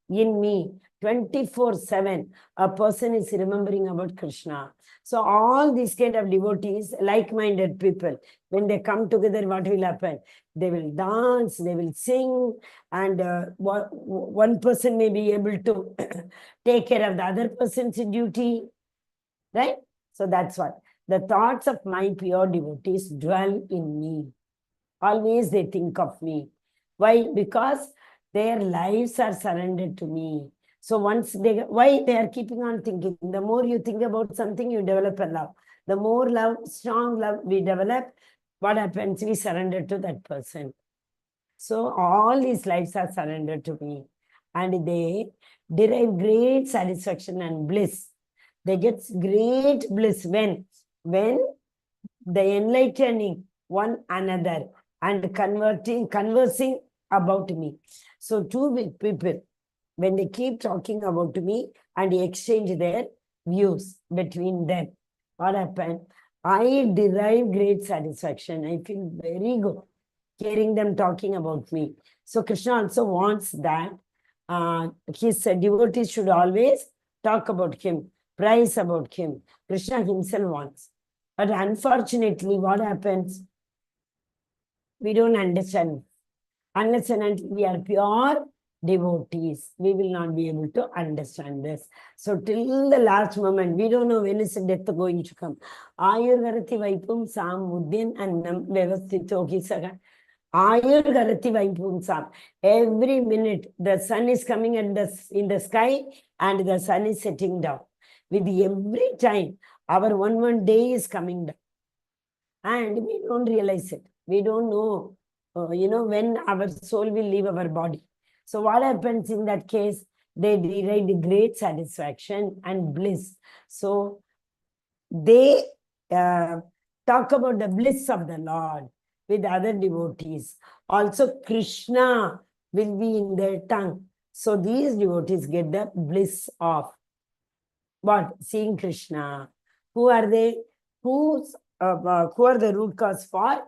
in me, 24/7, a person is remembering about Krishna. So all these kind of devotees, like-minded people, when they come together, what will happen? They will dance, they will sing, and one person may be able to take care of the other person's duty, right? So that's what. The thoughts of my pure devotees dwell in me. Always they think of me. Why? Because their lives are surrendered to me. So why they are keeping on thinking? The more you think about something, you develop a love. The more love, strong love we develop, what happens? We surrender to that person. So all these lives are surrendered to me. And they derive great satisfaction and bliss. They get great bliss when they enlightening one another and conversing about me. So two people, when they keep talking about me and exchange their views between them, what happened? I derive great satisfaction. I feel very good hearing them talking about me. So Krishna also wants that his devotees should always talk about him, praise about him. Krishna himself wants. But unfortunately, what happens? We don't understand. Unless and until we are pure devotees, we will not be able to understand this. So till the last moment, we don't know when is death going to come. Ayurgarati Vaipum Sam Muddin and Nam Vyavastito Hisaga. Ayurgarati Vaipum Sam. Every minute the sun is coming in the sky and the sun is setting down. With every time, our one day is coming down. And we don't realize it. We don't know, when our soul will leave our body. So what happens in that case? They derive great satisfaction and bliss. So they talk about the bliss of the Lord with other devotees. Also, Krishna will be in their tongue. So these devotees get the bliss of what? Seeing Krishna. Who are they? Who are the root cause for?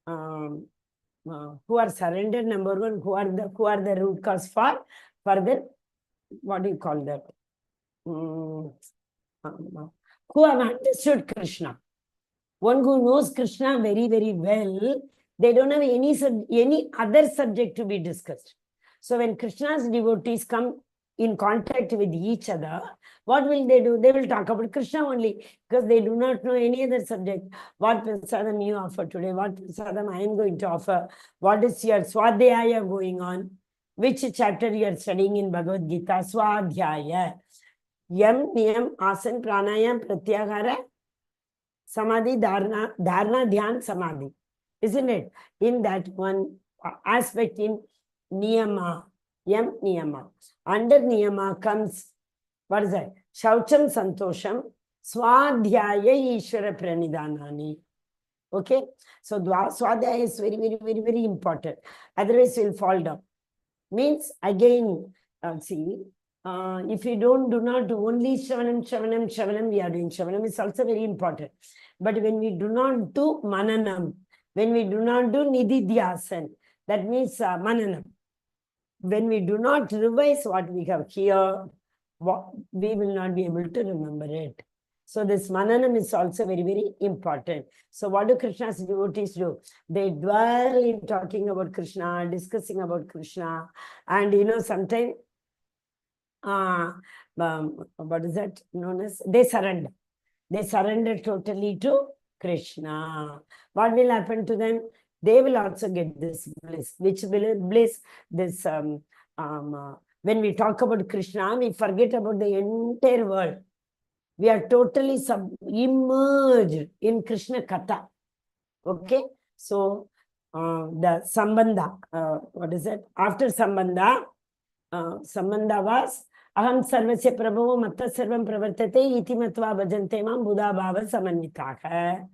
Who are surrendered, number one. Who are the root cause for further? What do you call that? Who have understood Krishna. One who knows Krishna very, very well, they don't have any other subject to be discussed. So when Krishna's devotees come in contact with each other, what will they do? They will talk about Krishna only, because they do not know any other subject. What prasadam you offer today? What prasadam I am going to offer? What is your swadhyaya going on? Which chapter you are studying in Bhagavad Gita? Swadhyaya. Yam, niyam, asan, pranayam, pratyahara, samadhi, dharana, dhyan, samadhi. Isn't it? In that one aspect in niyama, yam, niyama. Under niyama comes, what is that? Shaucham, santosham, swadhyaya, ishvara, pranidhanani. Okay? So swadhyaya is very, very, very, very important. Otherwise, we'll fall down. Means, again, if we do not do only Shravanam, we are doing Shravanam is also very important. But when we do not do Mananam, when we do not do Nididhyasan, that means Mananam. When we do not revise what we have here, we will not be able to remember it. So this Mananam is also very, very important. So what do Krishna's devotees do? They dwell in talking about Krishna, discussing about Krishna. And sometimes, what is that known as? They surrender. They surrender totally to Krishna. What will happen to them? They will also get this bliss. Which bliss? This, when we talk about Krishna, we forget about the entire world. We are totally immersed in Krishna Katha. Okay? So, the Sambandha, what is it? After Sambandha, Sambandha was Aham Sarvasya Prabhavo Matta Sarvam Pravartate Iti Matva Bhajante Mam Buddha Bhava Samannitaka.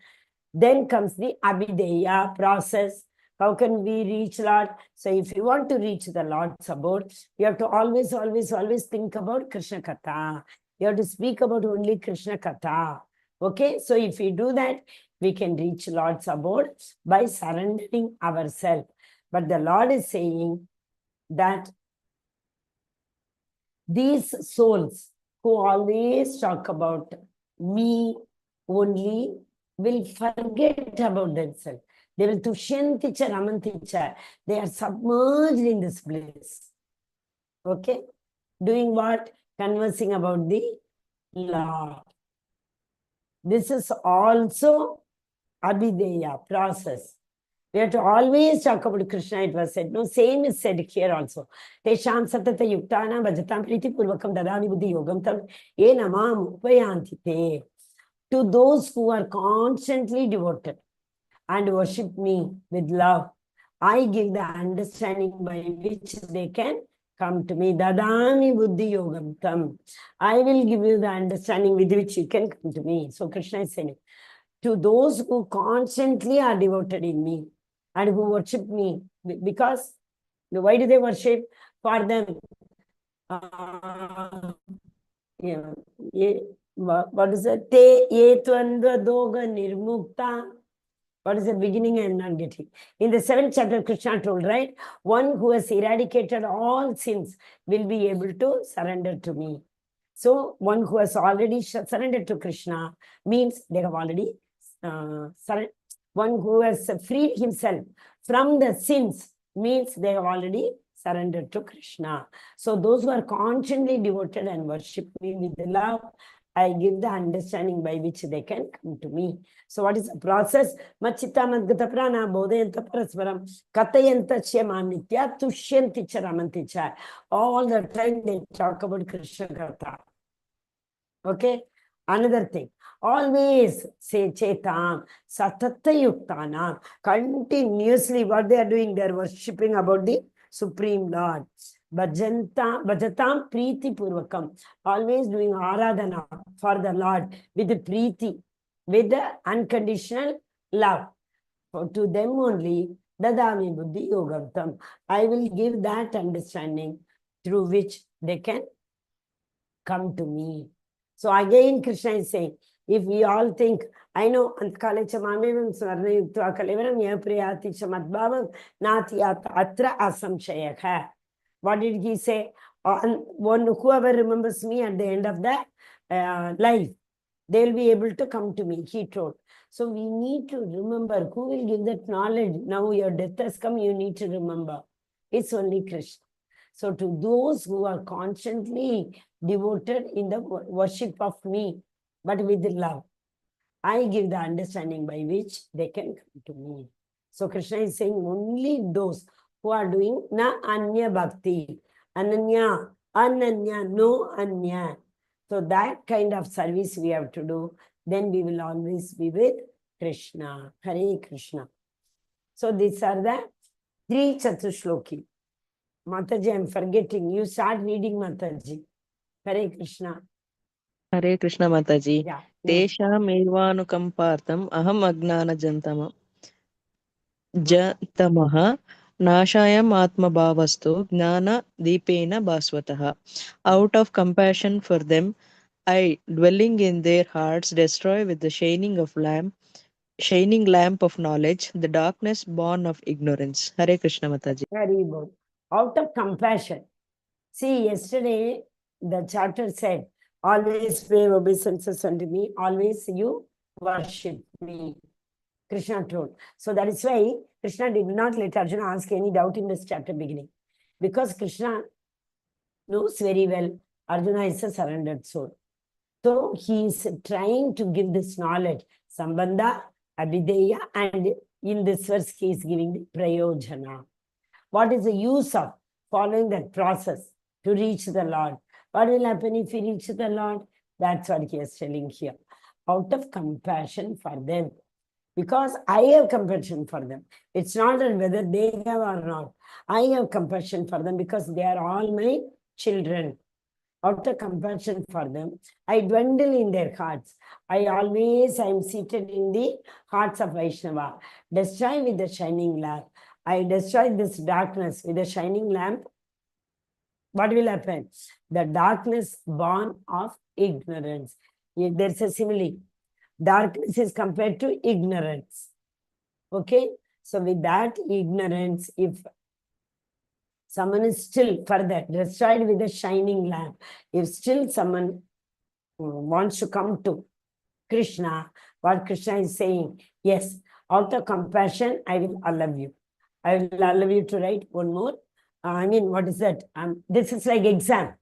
Then comes the Abhideya process. How can we reach Lord? So if you want to reach the Lord's abode, you have to always, always, always think about Krishna Katha. You have to speak about only Krishna Katha. Okay? So if we do that, we can reach Lord's abode by surrendering ourselves. But the Lord is saying that these souls who always talk about me only will forget about themselves. They will tushyanticha ramanticha. They are submerged in this bliss. Okay? Doing what? Conversing about the Lord. This is also Abhideya process. We have to always talk about Krishna, it was said. No, same is said here also. Tesham satata yuktana bhajatam priti purvakam dadami buddhi yogam tam ena mam upayanti te. To those who are constantly devoted and worship me with love, I give the understanding by which they can come to me. Dadami buddhi yogam tam. I will give you the understanding with which you can come to me. So Krishna is saying, to those who constantly are devoted in me and who worship me, because why do they worship? For them, what is it? Te yetvandva doga nirmukta. What is the beginning? I am not getting. In the 7th chapter, Krishna told, right? One who has eradicated all sins will be able to surrender to me. So, one who has already surrendered to Krishna means they have already one who has freed himself from the sins means they have already surrender to Krishna. So those who are constantly devoted and worship me with love, I give the understanding by which they can come to me. So what is the process? Machita madgata prana bodhayanta parasparam katayanta shyamanitya tushyanti charamanti cha. All the time they talk about Krishna Katha. Okay? Another thing. Always say Chetam, Satata Yuktana. Continuously what they are doing, they are worshipping about the Supreme Lord. Bhajatam Preeti Purvakam. Always doing Aradhana for the Lord with the Preeti, with the unconditional love. For to them only, Dadami Buddhi Yogamtam. I will give that understanding through which they can come to me. So again, Krishna is saying, if we all think, I know, Antkalecha Mamivam Svarna Yukta Kalevaram Yapriyati Chamadbhavam Natiyata Atra Asamshayakha. What did he say? Whoever remembers me at the end of the life, they will be able to come to me, he told. So we need to remember who will give that knowledge. Now your death has come, you need to remember. It's only Krishna. So to those who are constantly devoted in the worship of me, but with love, I give the understanding by which they can come to me. So Krishna is saying only those who are doing na anya bhakti, ananya, ananya, no anya. So that kind of service we have to do, then we will always be with Krishna. Hare Krishna. So these are the 3 Chatushloki. Mataji, I'm forgetting. You start reading, Mataji. Hare Krishna. Hare Krishna Mataji. Yeah. Tesham evanukampartam aham agnana jantama jantamaha nashayam atma bhavastu gnana deepena bhasvataha. Out of compassion for them, I, dwelling in their hearts, destroy with the shining lamp of knowledge, the darkness born of ignorance. Hare Krishna Mataji. Very good. Out of compassion. See, yesterday the chapter said, always pay obeisances unto me, always you worship me. Krishna told. So that is why Krishna did not let Arjuna ask any doubt in this chapter beginning. Because Krishna knows very well Arjuna is a surrendered soul. So he is trying to give this knowledge, Sambandha, Abhideya, and in this verse he is giving the Prayojana. What is the use of following that process to reach the Lord? What will happen if we reach the Lord? That's what he is telling here. Out of compassion for them. Because I have compassion for them. It's not that whether they have or not. I have compassion for them because they are all my children. Out of compassion for them, I dwindle in their hearts. I am seated in the hearts of Vaishnava. Destroy with the shining lamp. I destroy this darkness with a shining lamp. What will happen? The darkness born of ignorance. There's a simile. Darkness is compared to ignorance. Okay? So with that ignorance, if someone is still further destroyed with a shining lamp, if still someone wants to come to Krishna, what Krishna is saying, yes, out of compassion, I will allow you. I will allow you to write one more. What is that? This is like exam.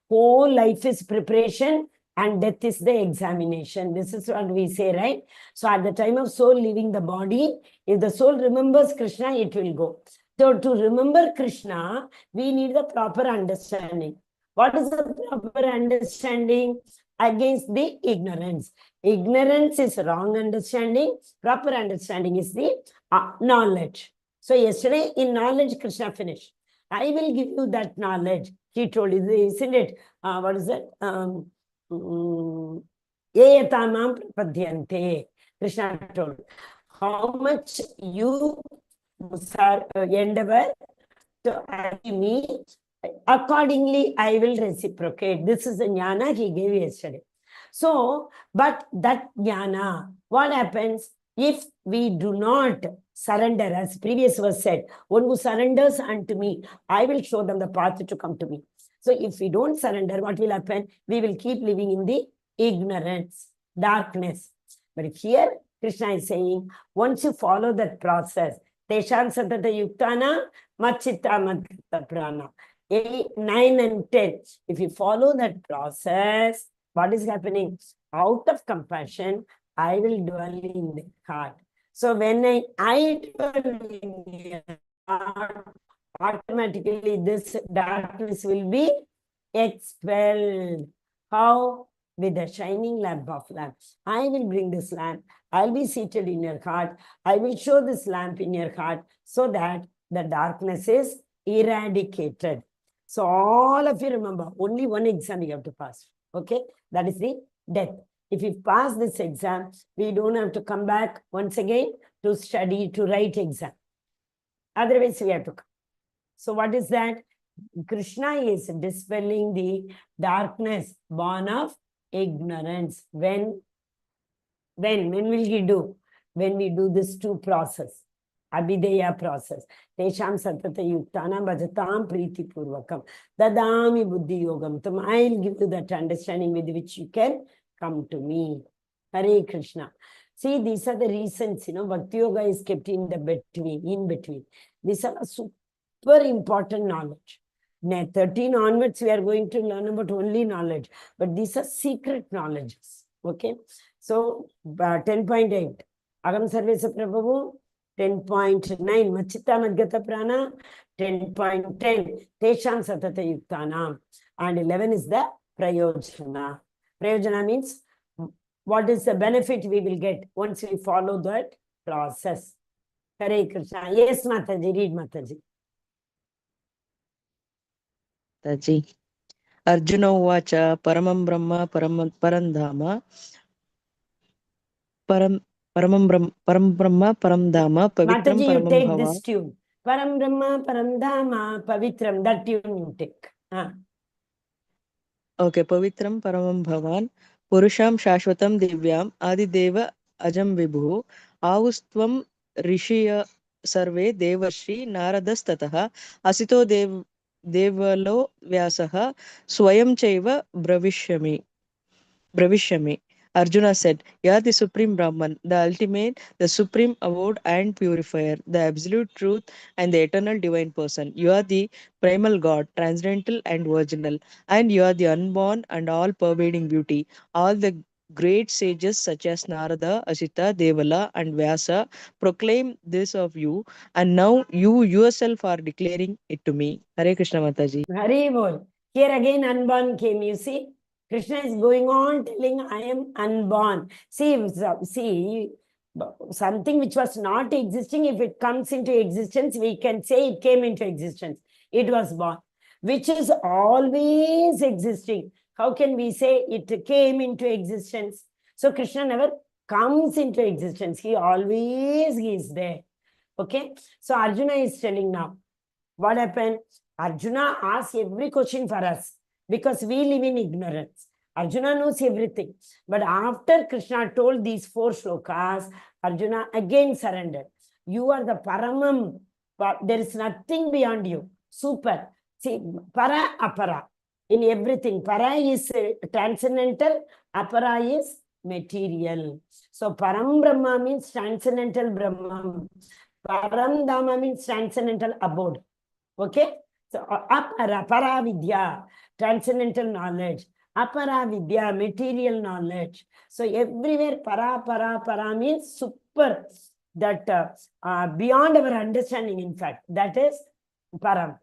Whole life is preparation and death is the examination. This is what we say, right? So at the time of soul leaving the body, if the soul remembers Krishna, it will go. So to remember Krishna, we need the proper understanding. What is the proper understanding? Against the ignorance. Ignorance is wrong understanding. Proper understanding is the knowledge. So yesterday in knowledge, Krishna finished. I will give you that knowledge. He told you, isn't it? What is that? Yeyatamam prapadyante. Krishna told. How much you endeavor to ask me, accordingly I will reciprocate. This is the jnana he gave yesterday. So, but that jnana, what happens if we do not surrender? As previous verse said, one who surrenders unto me, I will show them the path to come to me. So if we don't surrender, what will happen? We will keep living in the ignorance, darkness. But here Krishna is saying, once you follow that process, Tesham satata yuktana machitta madgata prana. 8, 9 and 10. If you follow that process, what is happening? Out of compassion, I will dwell in the heart. So when I dwell in the heart, automatically this darkness will be expelled. How? With the shining lamp of lamps. I will bring this lamp. I'll be seated in your heart. I will show this lamp in your heart so that the darkness is eradicated. So all of you remember, only one exam you have to pass. Okay? That is the death. If you pass this exam, we don't have to come back once again to study, to write exam. Otherwise, we have to come. So what is that? Krishna is dispelling the darkness born of ignorance. When will he do? When we do this two process, Abhideya process. Tesham satata yuktana bhajatam priti purvakam. Dadami buddhi yogam. I'll give you that understanding with which you can come to me. Hare Krishna. See, these are the reasons, Bhakti Yoga is kept in between. These are super important knowledge. Now, 13 onwards, we are going to learn about only knowledge. But these are secret knowledges. Okay? So, 10.8. Agam Sarvesa Prabhu. 10.9. Machitta Madgata Prana. 10.10. Tesham Satata Yuktanam. And 11 is the Prayojana. Prayojana means what is the benefit we will get once we follow that process. Hare Krishna. Yes, Mataji. Read, Mataji. Taji. Arjuna uvacha paramam brahma param dhama param brahma param dhama pavitram Mataji, you paramam take bhava. this tune. Param Brahma, Param Dhama, Pavitram. That tune you take. Okay, pavitram paramam bhavan purusham shashvatam divyam adideva ajam vibhu avustvam rishiya sarve devarshi naradas tataha asito devalo vyasaha swayam chaiva Bravishami. Arjuna said, You are the supreme Brahman, the ultimate, the supreme abode and purifier, the absolute truth and the eternal divine person. You are the primal God, transcendental and virginal, and you are the unborn and all pervading beauty. All the great sages such as Narada, Asita, Devala, and Vyasa proclaim this of you, and now you yourself are declaring it to me. Hare Krishna Mataji. Hare Bol. Here again, unborn came, you see. Krishna is going on telling, I am unborn. See, something which was not existing, if it comes into existence, we can say it came into existence. It was born. Which is always existing. How can we say it came into existence? So Krishna never comes into existence. He always is there. Okay? So Arjuna is telling now. What happened? Arjuna asks every question for us because we live in ignorance. Arjuna knows everything. But after Krishna told these 4 shlokas, Arjuna again surrendered. You are the Paramam. There is nothing beyond you. Super. See, Para, Apara. In everything. Para is transcendental. Apara is material. So Param Brahma means transcendental Brahman. Param Dhamma means transcendental abode. Okay? So, apara, para vidya, transcendental knowledge. Apara vidya, material knowledge. So, everywhere para means super, that beyond our understanding, in fact, that is param.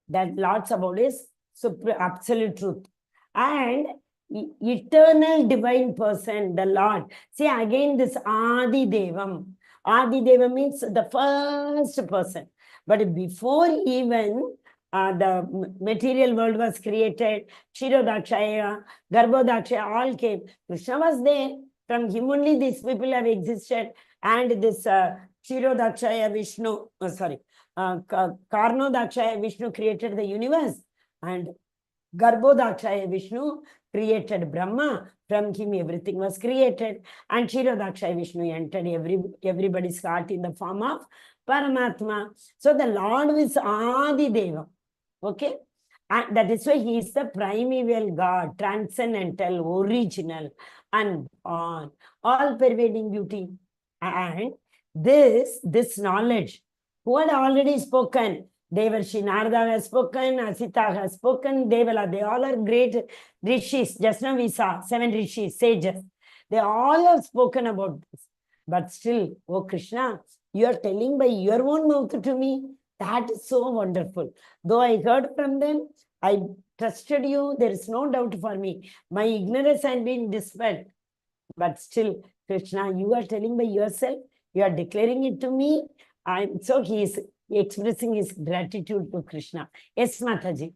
That Lord's abode is super, absolute truth. And eternal divine person, the Lord. See, again, this Adi Devam. Adi Devam means the first person. But before even the material world was created, Kshirodakshaya, Garbhodakshaya, all came. Krishna was there. From him only these people have existed. And this Kshirodakshaya Vishnu, Karnodakshaya Vishnu created the universe. And Garbhodakshaya Vishnu created Brahma. From him everything was created. And Kshirodakshaya Vishnu entered everybody's heart in the form of Paramatma. So the Lord is Adi Deva. Okay? And that is why he is the primeval God, transcendental, original, unborn, all pervading beauty. And this knowledge, who had already spoken. Devarshi Narada has spoken, Asita has spoken, Devala, they all are great rishis. Just now we saw 7 rishis, sages. They all have spoken about this. But still, oh Krishna, you are telling by your own mouth to me. That is so wonderful. Though I heard from them, I trusted you. There is no doubt for me. My ignorance has been dispelled. But still, Krishna, you are telling by yourself. You are declaring it to me. So he is expressing his gratitude to Krishna. Yes, Mataji.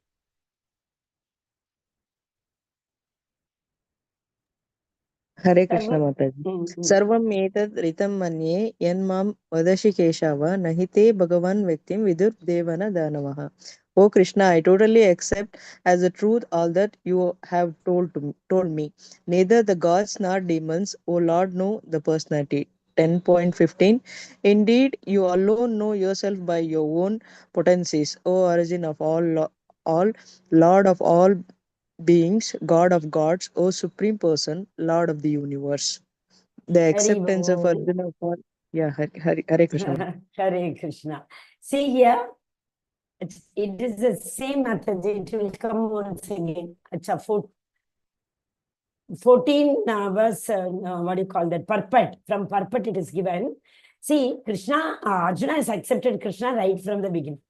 Hare Krishna Sarvam. Mataji. Sarvam etad ritam manye yanmam vadashi keshava nahite bhagavan vyaktim vidur devana danavaha. Oh Krishna, I totally accept as the truth all that you have told me. Neither the gods nor demons, O Lord, know the personality. 10.15 Indeed, you alone know yourself by your own potencies, O origin of all Lord of all beings, God of gods, O Supreme Person, Lord of the universe. The Hari acceptance of Bol. Arjuna for Hare Krishna. Hare Krishna. See here, it is the same method. It will come once again. Acha, 14 verse, what do you call that? Purport. From purport it is given. See, Krishna, Arjuna has accepted Krishna right from the beginning.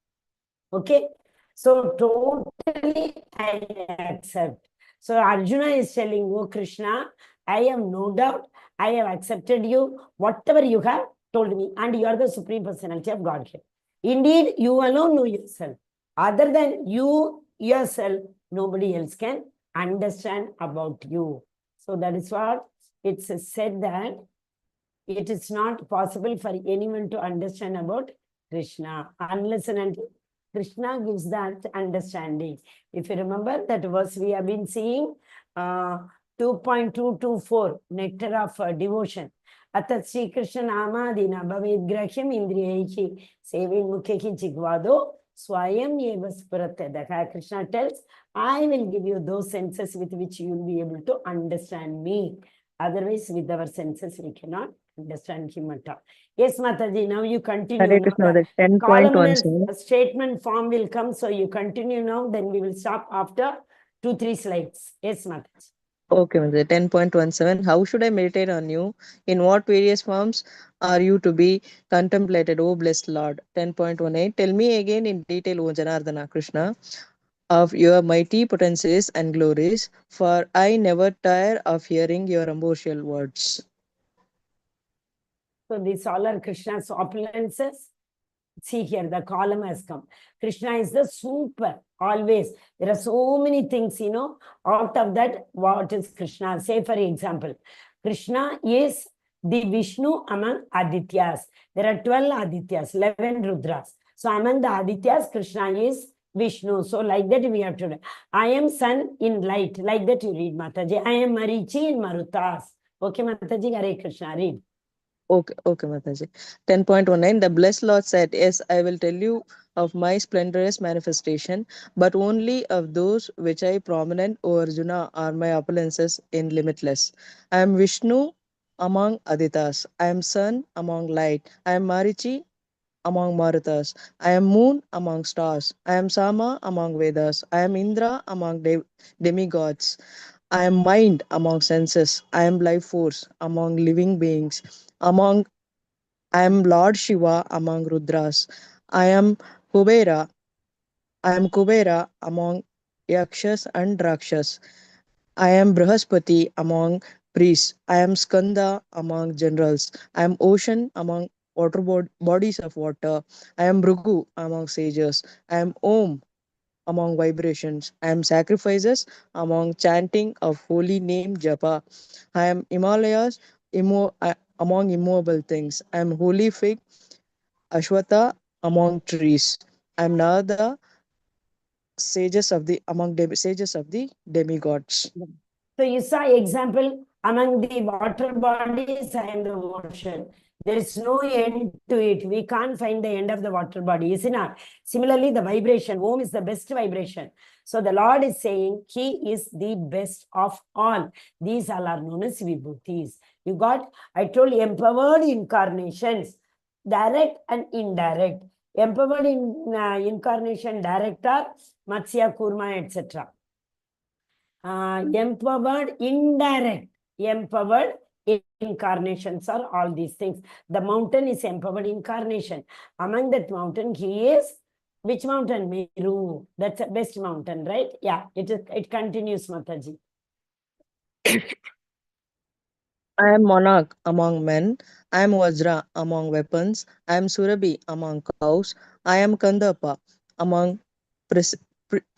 Okay? So totally I accept. So Arjuna is telling, oh Krishna, I have no doubt, I have accepted you, whatever you have told me, and you are the Supreme Personality of Godhead. Indeed, you alone know yourself. Other than you yourself, nobody else can understand about you. So that is what it's said, that it is not possible for anyone to understand about Krishna unless and until Krishna gives that understanding. If you remember that verse we have been seeing, 2.224, Nectar of Devotion. Atat Sri Krishna Namadina Bhaved Grahyam Indriyehi Sevin Mukhehi Jigvado Swayam Eva Spuratedaka. Krishna tells, I will give you those senses with which you will be able to understand me. Otherwise, with our senses, we cannot understand him at all. Yes, Mataji, now you continue. Hare Now Krishna, the the columnar 10.17. statement form will come, so you continue now, then we will stop after 2-3 slides. Yes, Mataji. Okay, Mataji. 10.17. How should I meditate on you? In what various forms are you to be contemplated, O blessed Lord? 10.18. Tell me again in detail, O Janardana Krishna, of your mighty potencies and glories, for I never tire of hearing your ambrosial words. So these all are Krishna's opulences. See here, the column has come. Krishna is the super, always. There are so many things, out of that, what is Krishna? Say, for example, Krishna is the Vishnu among Adityas. There are 12 Adityas, 11 Rudras. So among the Adityas, Krishna is Vishnu. So like that we have to do. I am sun in light. Like that you read, Mataji. I am Marichi in Marutas. Okay, Mataji, Hare Krishna, read. Okay, Mataji. 10.19. The blessed Lord said, yes, I will tell you of my splendorous manifestation, but only of those which I prominent, O Arjuna, are my opulences in limitless. I am Vishnu among Aditas. I am sun among light. I am Marichi among Marutas. I am moon among stars. I am Sama among Vedas. I am Indra among demigods. I am mind among senses. I am life force among living beings. I am Lord Shiva among Rudras. I am Kubera. I am Kubera among Yakshas and Rakshas. I am Brihaspati among priests. I am Skanda among generals. I am ocean among bodies of water. I am Bhrigu among sages. I am Om among vibrations. I am sacrifices among chanting of holy name Japa. I am Himalayas among immovable things. I am holy fig Ashwatha among trees. I am Narada, sages of the demigods. So you saw example, among the water bodies, I am the ocean. There is no end to it. We can't find the end of the water body, is it not? Similarly, the vibration, Om is the best vibration. So the Lord is saying he is the best of all. These all are known as Vibhutis. You got, I told you, empowered incarnations. direct and indirect. Empowered in incarnation, director, Matsya, Kurma, etc. Empowered indirect, empowered incarnations are all these things. The mountain is empowered incarnation. Among that mountain, he is which mountain? Meru. That's the best mountain, right? Yeah, it continues, Mataji. I am monarch among men. I am Vajra among weapons. I am Surabhi among cows. I am Kandapa among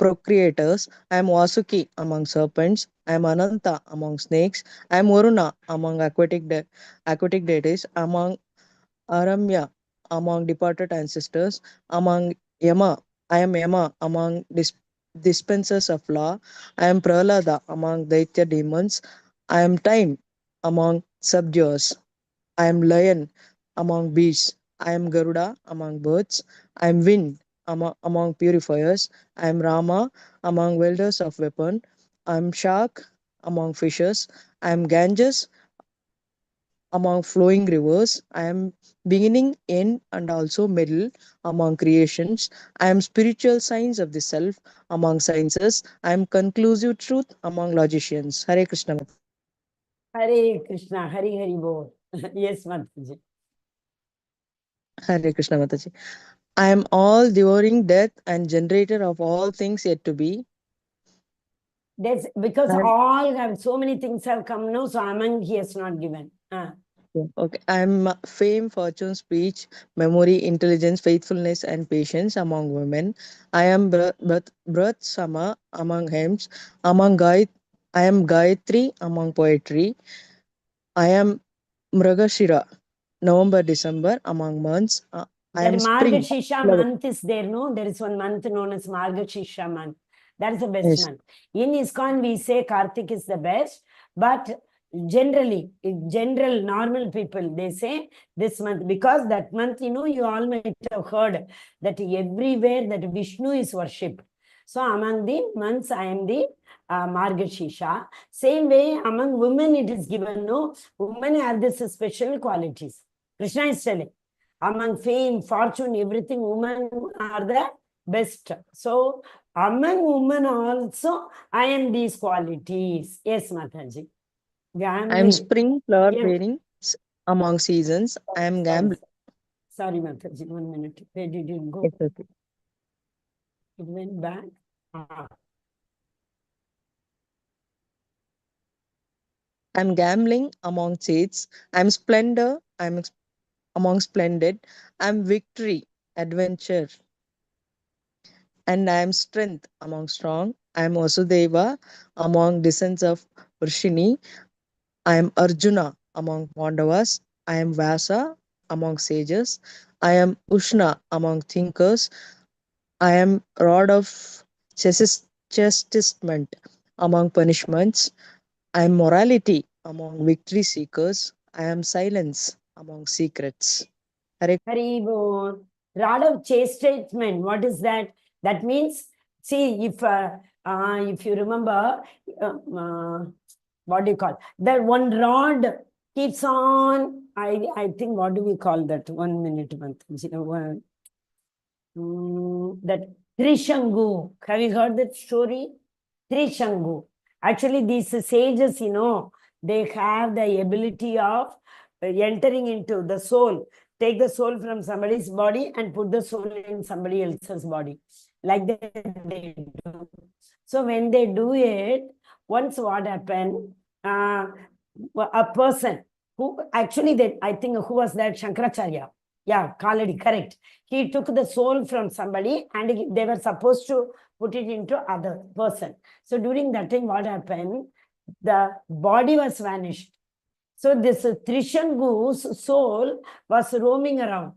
procreators. I am Vasuki among serpents. I am Ananta among snakes. I am Varuna among aquatic deities. Among Aramya among departed ancestors. Among Yama, I am Yama among dispensers of law. I am Prahlada among Daitya demons. I am time among subduers. I am lion among beasts. I am Garuda among birds. I am wind among purifiers. I am Rama among welders of weapon. I am shark among fishes. I am Ganges among flowing rivers. I am beginning, end, and also middle among creations. I am spiritual science of the self among sciences. I am conclusive truth among logicians. Hare Krishna. Hare Krishna, Hari Hari Bol. Yes, Mataji. Hare Krishna Mataji. I am all devouring death and generator of all things yet to be. That's because I'm, all have so many things have come now, so among he has not given. okay. I am fame, fortune, speech, memory, intelligence, faithfulness, and patience among women. I am Brat Sama among hymns. I am Gayatri among poetry. I am Mragashira, November, December among months. I That am spring. Margashisha month is there, no? There is one month known as Margashisha month. That is the best Yes. month. In ISKCON, we say Kartik is the best, but generally, in general, normal people, they say this month, because that month, you all might have heard that everywhere that Vishnu is worshipped. So among the months, I am the Margashisha. Same way, among women, it is given, no? Women have this special qualities. Krishna is telling. Among fame, fortune, everything, women are the best. So, among women also, I am these qualities. Yes, Mataji. I am Gambling. spring flower Yeah. bearing among seasons. I am gambling. Sorry, Mataji, 1 minute. Where did it go? It's okay. It went back. I'm gambling among shades. I'm splendor. I'm among splendid. I'm victory, adventure. And I am strength among strong. I am Vasudeva among descendants of Vrishini. I am Arjuna among Pandavas. I am Vasa among sages. I am Ushna among thinkers. I am rod of chastisement among punishments. I am morality among victory seekers. I am silence among secrets. Hare Haribol. Rod of chastisement. What is that? That means, see, if you remember, what do you call that? One rod keeps on. I think, what do we call that? 1 minute, that Trishangu. Have you heard that story? Trishangu. Actually, these sages, they have the ability of entering into the soul. Take the soul from somebody's body and put the soul in somebody else's body. Like that they do. So when they do it, once what happened, a person who actually, I think, who was that? Shankaracharya. Yeah, Kaladi, correct. He took the soul from somebody and they were supposed to put it into other person. So during that time, what happened? The body was vanished. So this Trishangu's soul was roaming around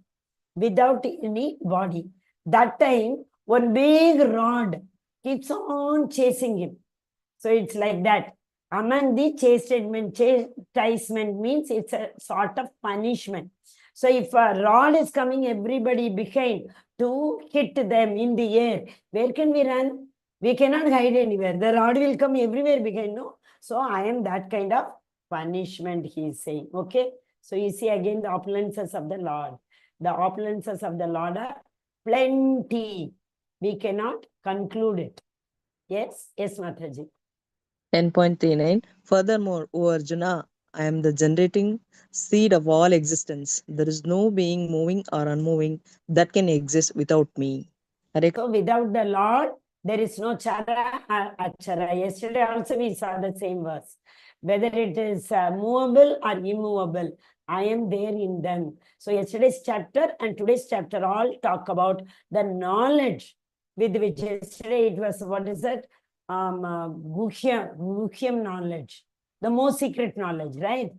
without any body. That time, one big rod keeps on chasing him. So it's like that. Among the chastisement means it's a sort of punishment. So if a rod is coming, everybody behind to hit them in the air, where can we run? We cannot hide anywhere. The rod will come everywhere behind, no? So I am that kind of punishment, he is saying. Okay. So you see again the opulences of the Lord. the opulences of the Lord are plenty. We cannot conclude it. Yes, yes, Mataji. 10.39. Furthermore, O Arjuna, I am the generating seed of all existence. There is no being moving or unmoving that can exist without me. Hare So without the Lord, there is no chara or achara. Yesterday also we saw the same verse. Whether it is movable or immovable, I am there in them. So yesterday's chapter and today's chapter all talk about the knowledge with which yesterday it was, what is it? Guhyam knowledge, the most secret knowledge, right?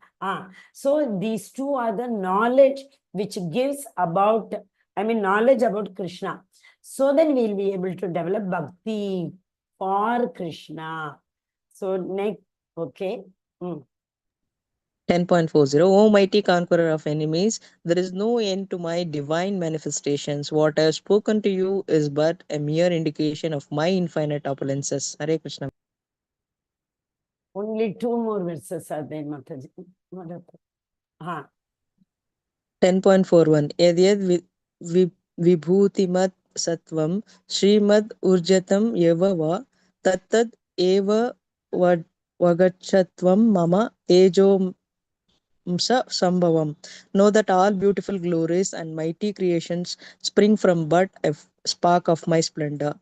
So these two are the knowledge which gives about, knowledge about Krishna. So then we'll be able to develop bhakti for Krishna. So next, okay. 10.40. O mighty conqueror of enemies, there is no end to my divine manifestations. What I have spoken to you is but a mere indication of my infinite opulences. Hare Krishna. Only two more verses are there, Mataji. 10.41. Edyad vibhutimat satvam Srimad urjatam eva va tattad eva vagachatvam mama tejo sambhavam. Know that all beautiful glories and mighty creations spring from but a spark of my splendor.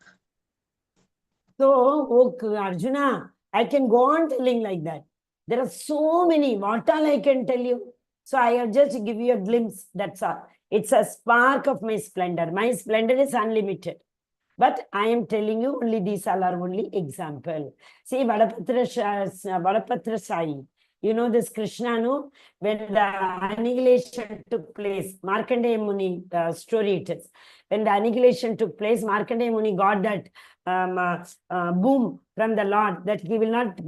So, Arjuna, I can go on telling like that. There are so many. What all I can tell you? So I have just give you a glimpse. That's all. It's a spark of my splendor. My splendor is unlimited. But I am telling you only these all are only example. See, Vadapatra Sai. You know this Krishna, no? When the annihilation took place, Markandeya Muni story it is. When the annihilation took place, Markandeya Muni got that boom from the Lord that he will not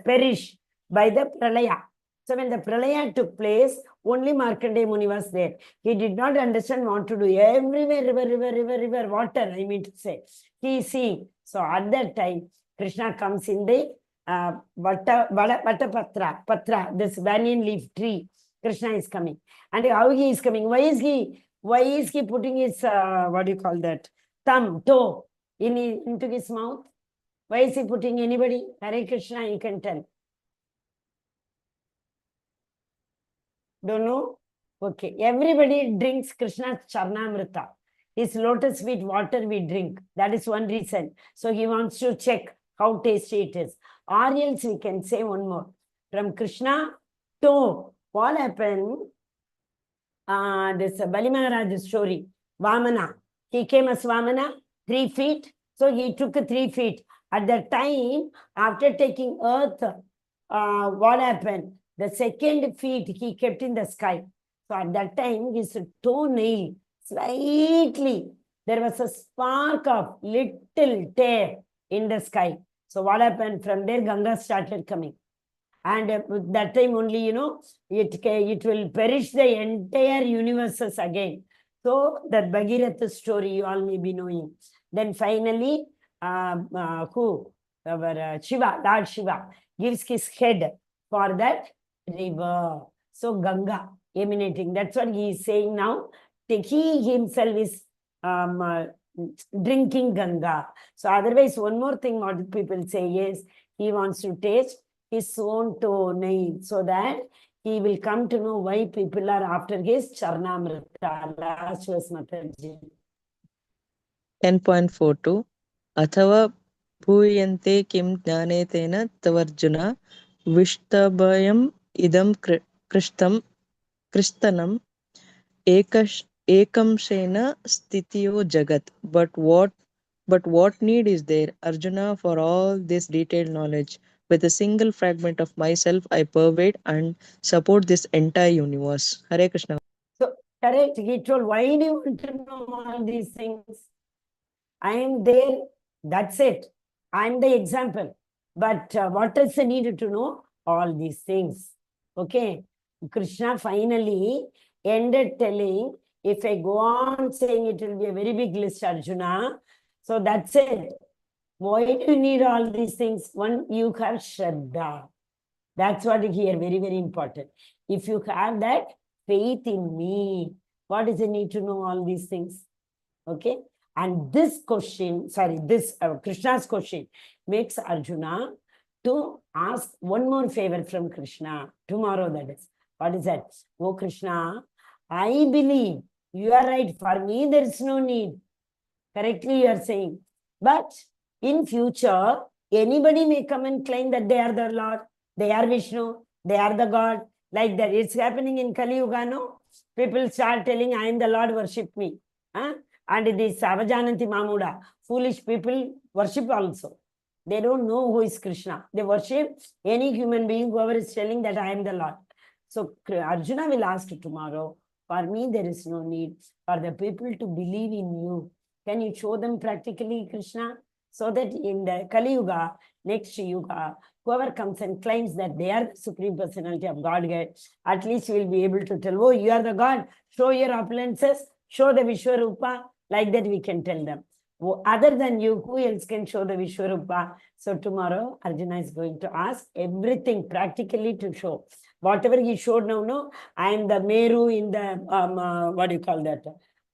perish by the pralaya. So when the pralaya took place, only Markandeya Muni was there. He did not understand what to do. Everywhere, river, water, I mean to say. He see. So at that time, Krishna comes in the Patra, this banyan leaf tree. Krishna is coming. And how he is coming? Why is he putting his, what do you call that? Toe into his mouth? Why is he putting anybody? Hare Krishna, you can tell. Don't know? Okay. Everybody drinks Krishna's Charnamrita. His lotus sweet water we drink. That is one reason. So he wants to check how tasty it is. Or else we can say one more. From Krishna to what happened? This Bali Maharaj story. Vamana. He came as Vamana, 3 feet. So he took 3 feet. At that time, after taking earth, what happened? The second feet he kept in the sky. So at that time, his toenail slightly, there was a spark of little tear in the sky. So what happened? From there, Ganga started coming. And that time only, you know, it will perish the entire universes again. So that Bhagirath story you all may be knowing. Then finally, Shiva, Lord Shiva, gives his head for that river. So Ganga emanating. That's what he is saying now. He himself is drinking Ganga. So otherwise, one more thing what people say is, he wants to taste his own toenail so that he will come to know why people are after his Charnamrita. Last verse, Mataji. 10.42. Athava bhuyante kim jnane tena tavarjuna vishtabhayam idam kristanam ekamshena stityo jagat. But what need is there, Arjuna, for all this detailed knowledge? With a single fragment of myself, I pervade and support this entire universe. Hare Krishna. So, correct. He told, why do you want to know all these things? I am there. That's it. I am the example. But what is the need to know all these things? Okay. Krishna finally ended telling, if I go on saying it will be a very big list, Arjuna. So that's it. Why do you need all these things? One, you have Shraddha. That's what here, very, very important. If you have that faith in me, What is the need to know all these things? Okay. And this question, this Krishna's question makes Arjuna to ask one more favor from Krishna tomorrow, that is. What is that? Oh Krishna, I believe you are right. For me, there is no need. Correctly, you are saying. But in future, anybody may come and claim that they are the Lord, they are Vishnu, they are the God. Like that. It's happening in Kali Yuga, no? People start telling, I am the Lord, worship me. Huh? And this Savajananti Mamuda, foolish people worship also. They don't know who is Krishna. They worship any human being, whoever is telling that I am the Lord. So Arjuna will ask tomorrow, for me there is no need for the people to believe in you. Can you show them practically, Krishna? So that in the Kali Yuga, next Yuga, whoever comes and claims that they are the Supreme Personality of Godhead, at least you will be able to tell, oh, you are the God, show your opulences, show the Vishwarupa, like that we can tell them. Other than you, who else can show the Vishwarupa? So tomorrow, Arjuna is going to ask everything practically to show. Whatever he showed now, no, I am the Meru in the, what do you call that?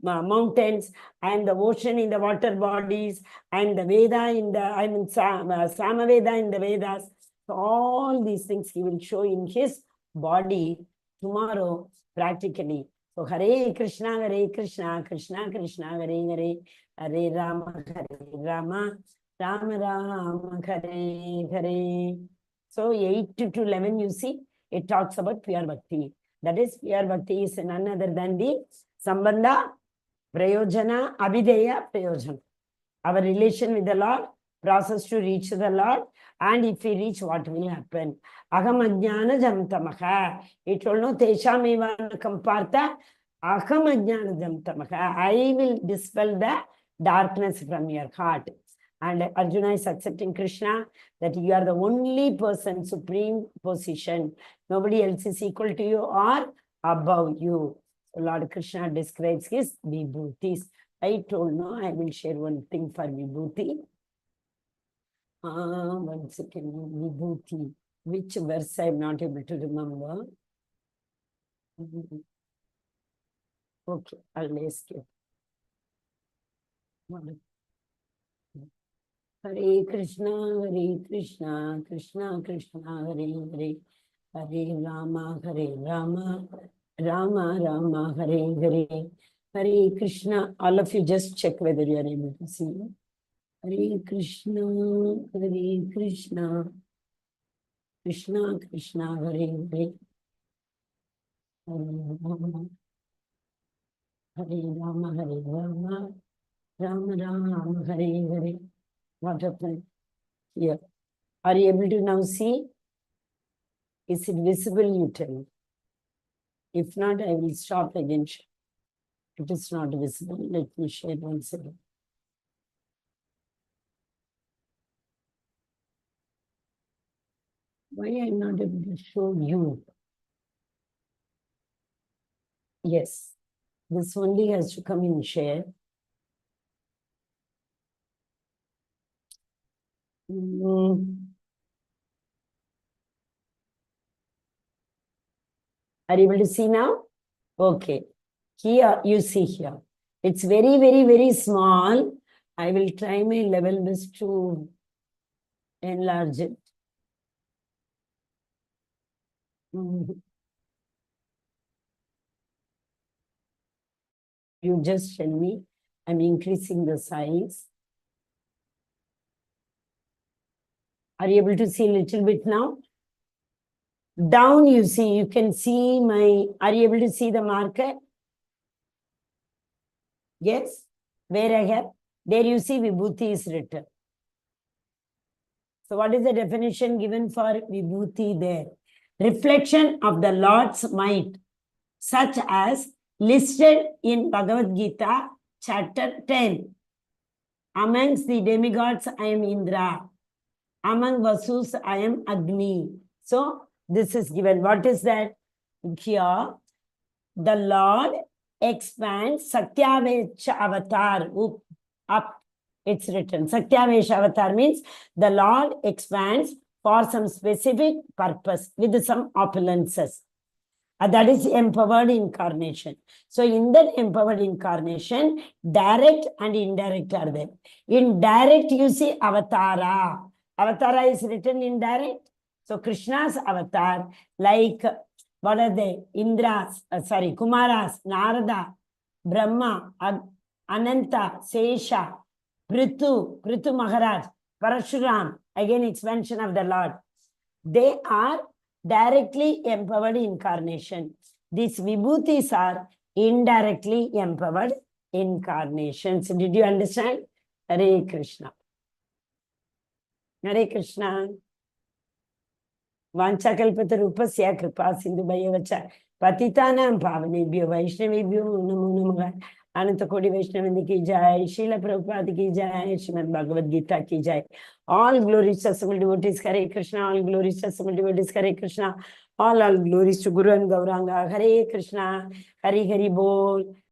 Mountains, and the ocean in the water bodies, and the Veda in the, Samaveda in the Vedas. So all these things he will show in his body tomorrow practically. So Hare Krishna, Krishna Krishna, Hare Hare, Hare Rama, Rama Rama, Hare Hare. So 8 to 11, you see, it talks about pure bhakti. That is, pure bhakti is none other than the Sambandha, Prayojana, Abhideya, Prayojana. Our relation with the Lord, process to reach the Lord, and if we reach, what will happen? Aham ajnana jamtamaha. It will know Tesham eva kampartha. Aham ajnana jamtamaha. I will dispel the darkness from your heart. And Arjuna is accepting Krishna, that you are the only person, supreme position. Nobody else is equal to you or above you. So Lord Krishna describes his Vibhutis. I told no, I will share one thing for Vibhuti. 1 second, Vibhuti. Which verse I am not able to remember. Okay, I'll escape. Hare Krishna, Krishna Krishna, Hare Hare, Hare Rama, Rama Rama, Hare Hare, Hare Krishna. All of you just check whether you are able to see. Hare Krishna, Krishna Krishna, Hare Hare, Hare Rama, Rama Rama, Hare Hare. What happened here? Are you able to now see? Is it visible? You tell me. If not, I will stop again. It is not visible. Let me share once again. Why I am not able to show you? Yes, this only has to come in share. Are you able to see now? Okay. Here, you see here. It's very, very, very small. I will try my level best to enlarge it. You just tell me. I'm increasing the size. Are you able to see a little bit now? Down, you see, you can see my, are you able to see the marker? Yes? Where I have? There you see Vibhuti is written. So what is the definition given for Vibhuti there? Reflection of the Lord's might, such as listed in Bhagavad Gita, chapter 10. Amongst the demigods, I am Indra. Among Vasus, I am Agni. So, this is given. What is that? Here, the Lord expands Satyavesha avatar. Up, it's written. Satyavesha avatar means the Lord expands for some specific purpose with some opulences. That is empowered incarnation. So in that empowered incarnation, direct and indirect are there. In direct, you see avatara. Avatara is written in direct. So Krishna's avatar, like what are they? Indras, Kumaras, Narada, Brahma, Ananta, Sesha, Prithu Maharaj, Parashuram, again expansion of the Lord. They are directly empowered incarnation. These Vibhutis are indirectly empowered incarnations. Did you understand? Hare Krishna. Hare Krishna. Vanchakalpatarupasya kripa sindhu bhayavacha patitanam pavanebhyo vaishnavebhyo namo namaha. Ananta Kodi Vaishnavindi ki jai, Srila Prabhupada ki jai, Srimad Bhagavad Gita ki jai. All glories to assembled devotees, Hare Krishna. All glories to assembled devotees, Hare Krishna. All glories to Guru and Gauranga, Hare Krishna. Hari Hari Bol.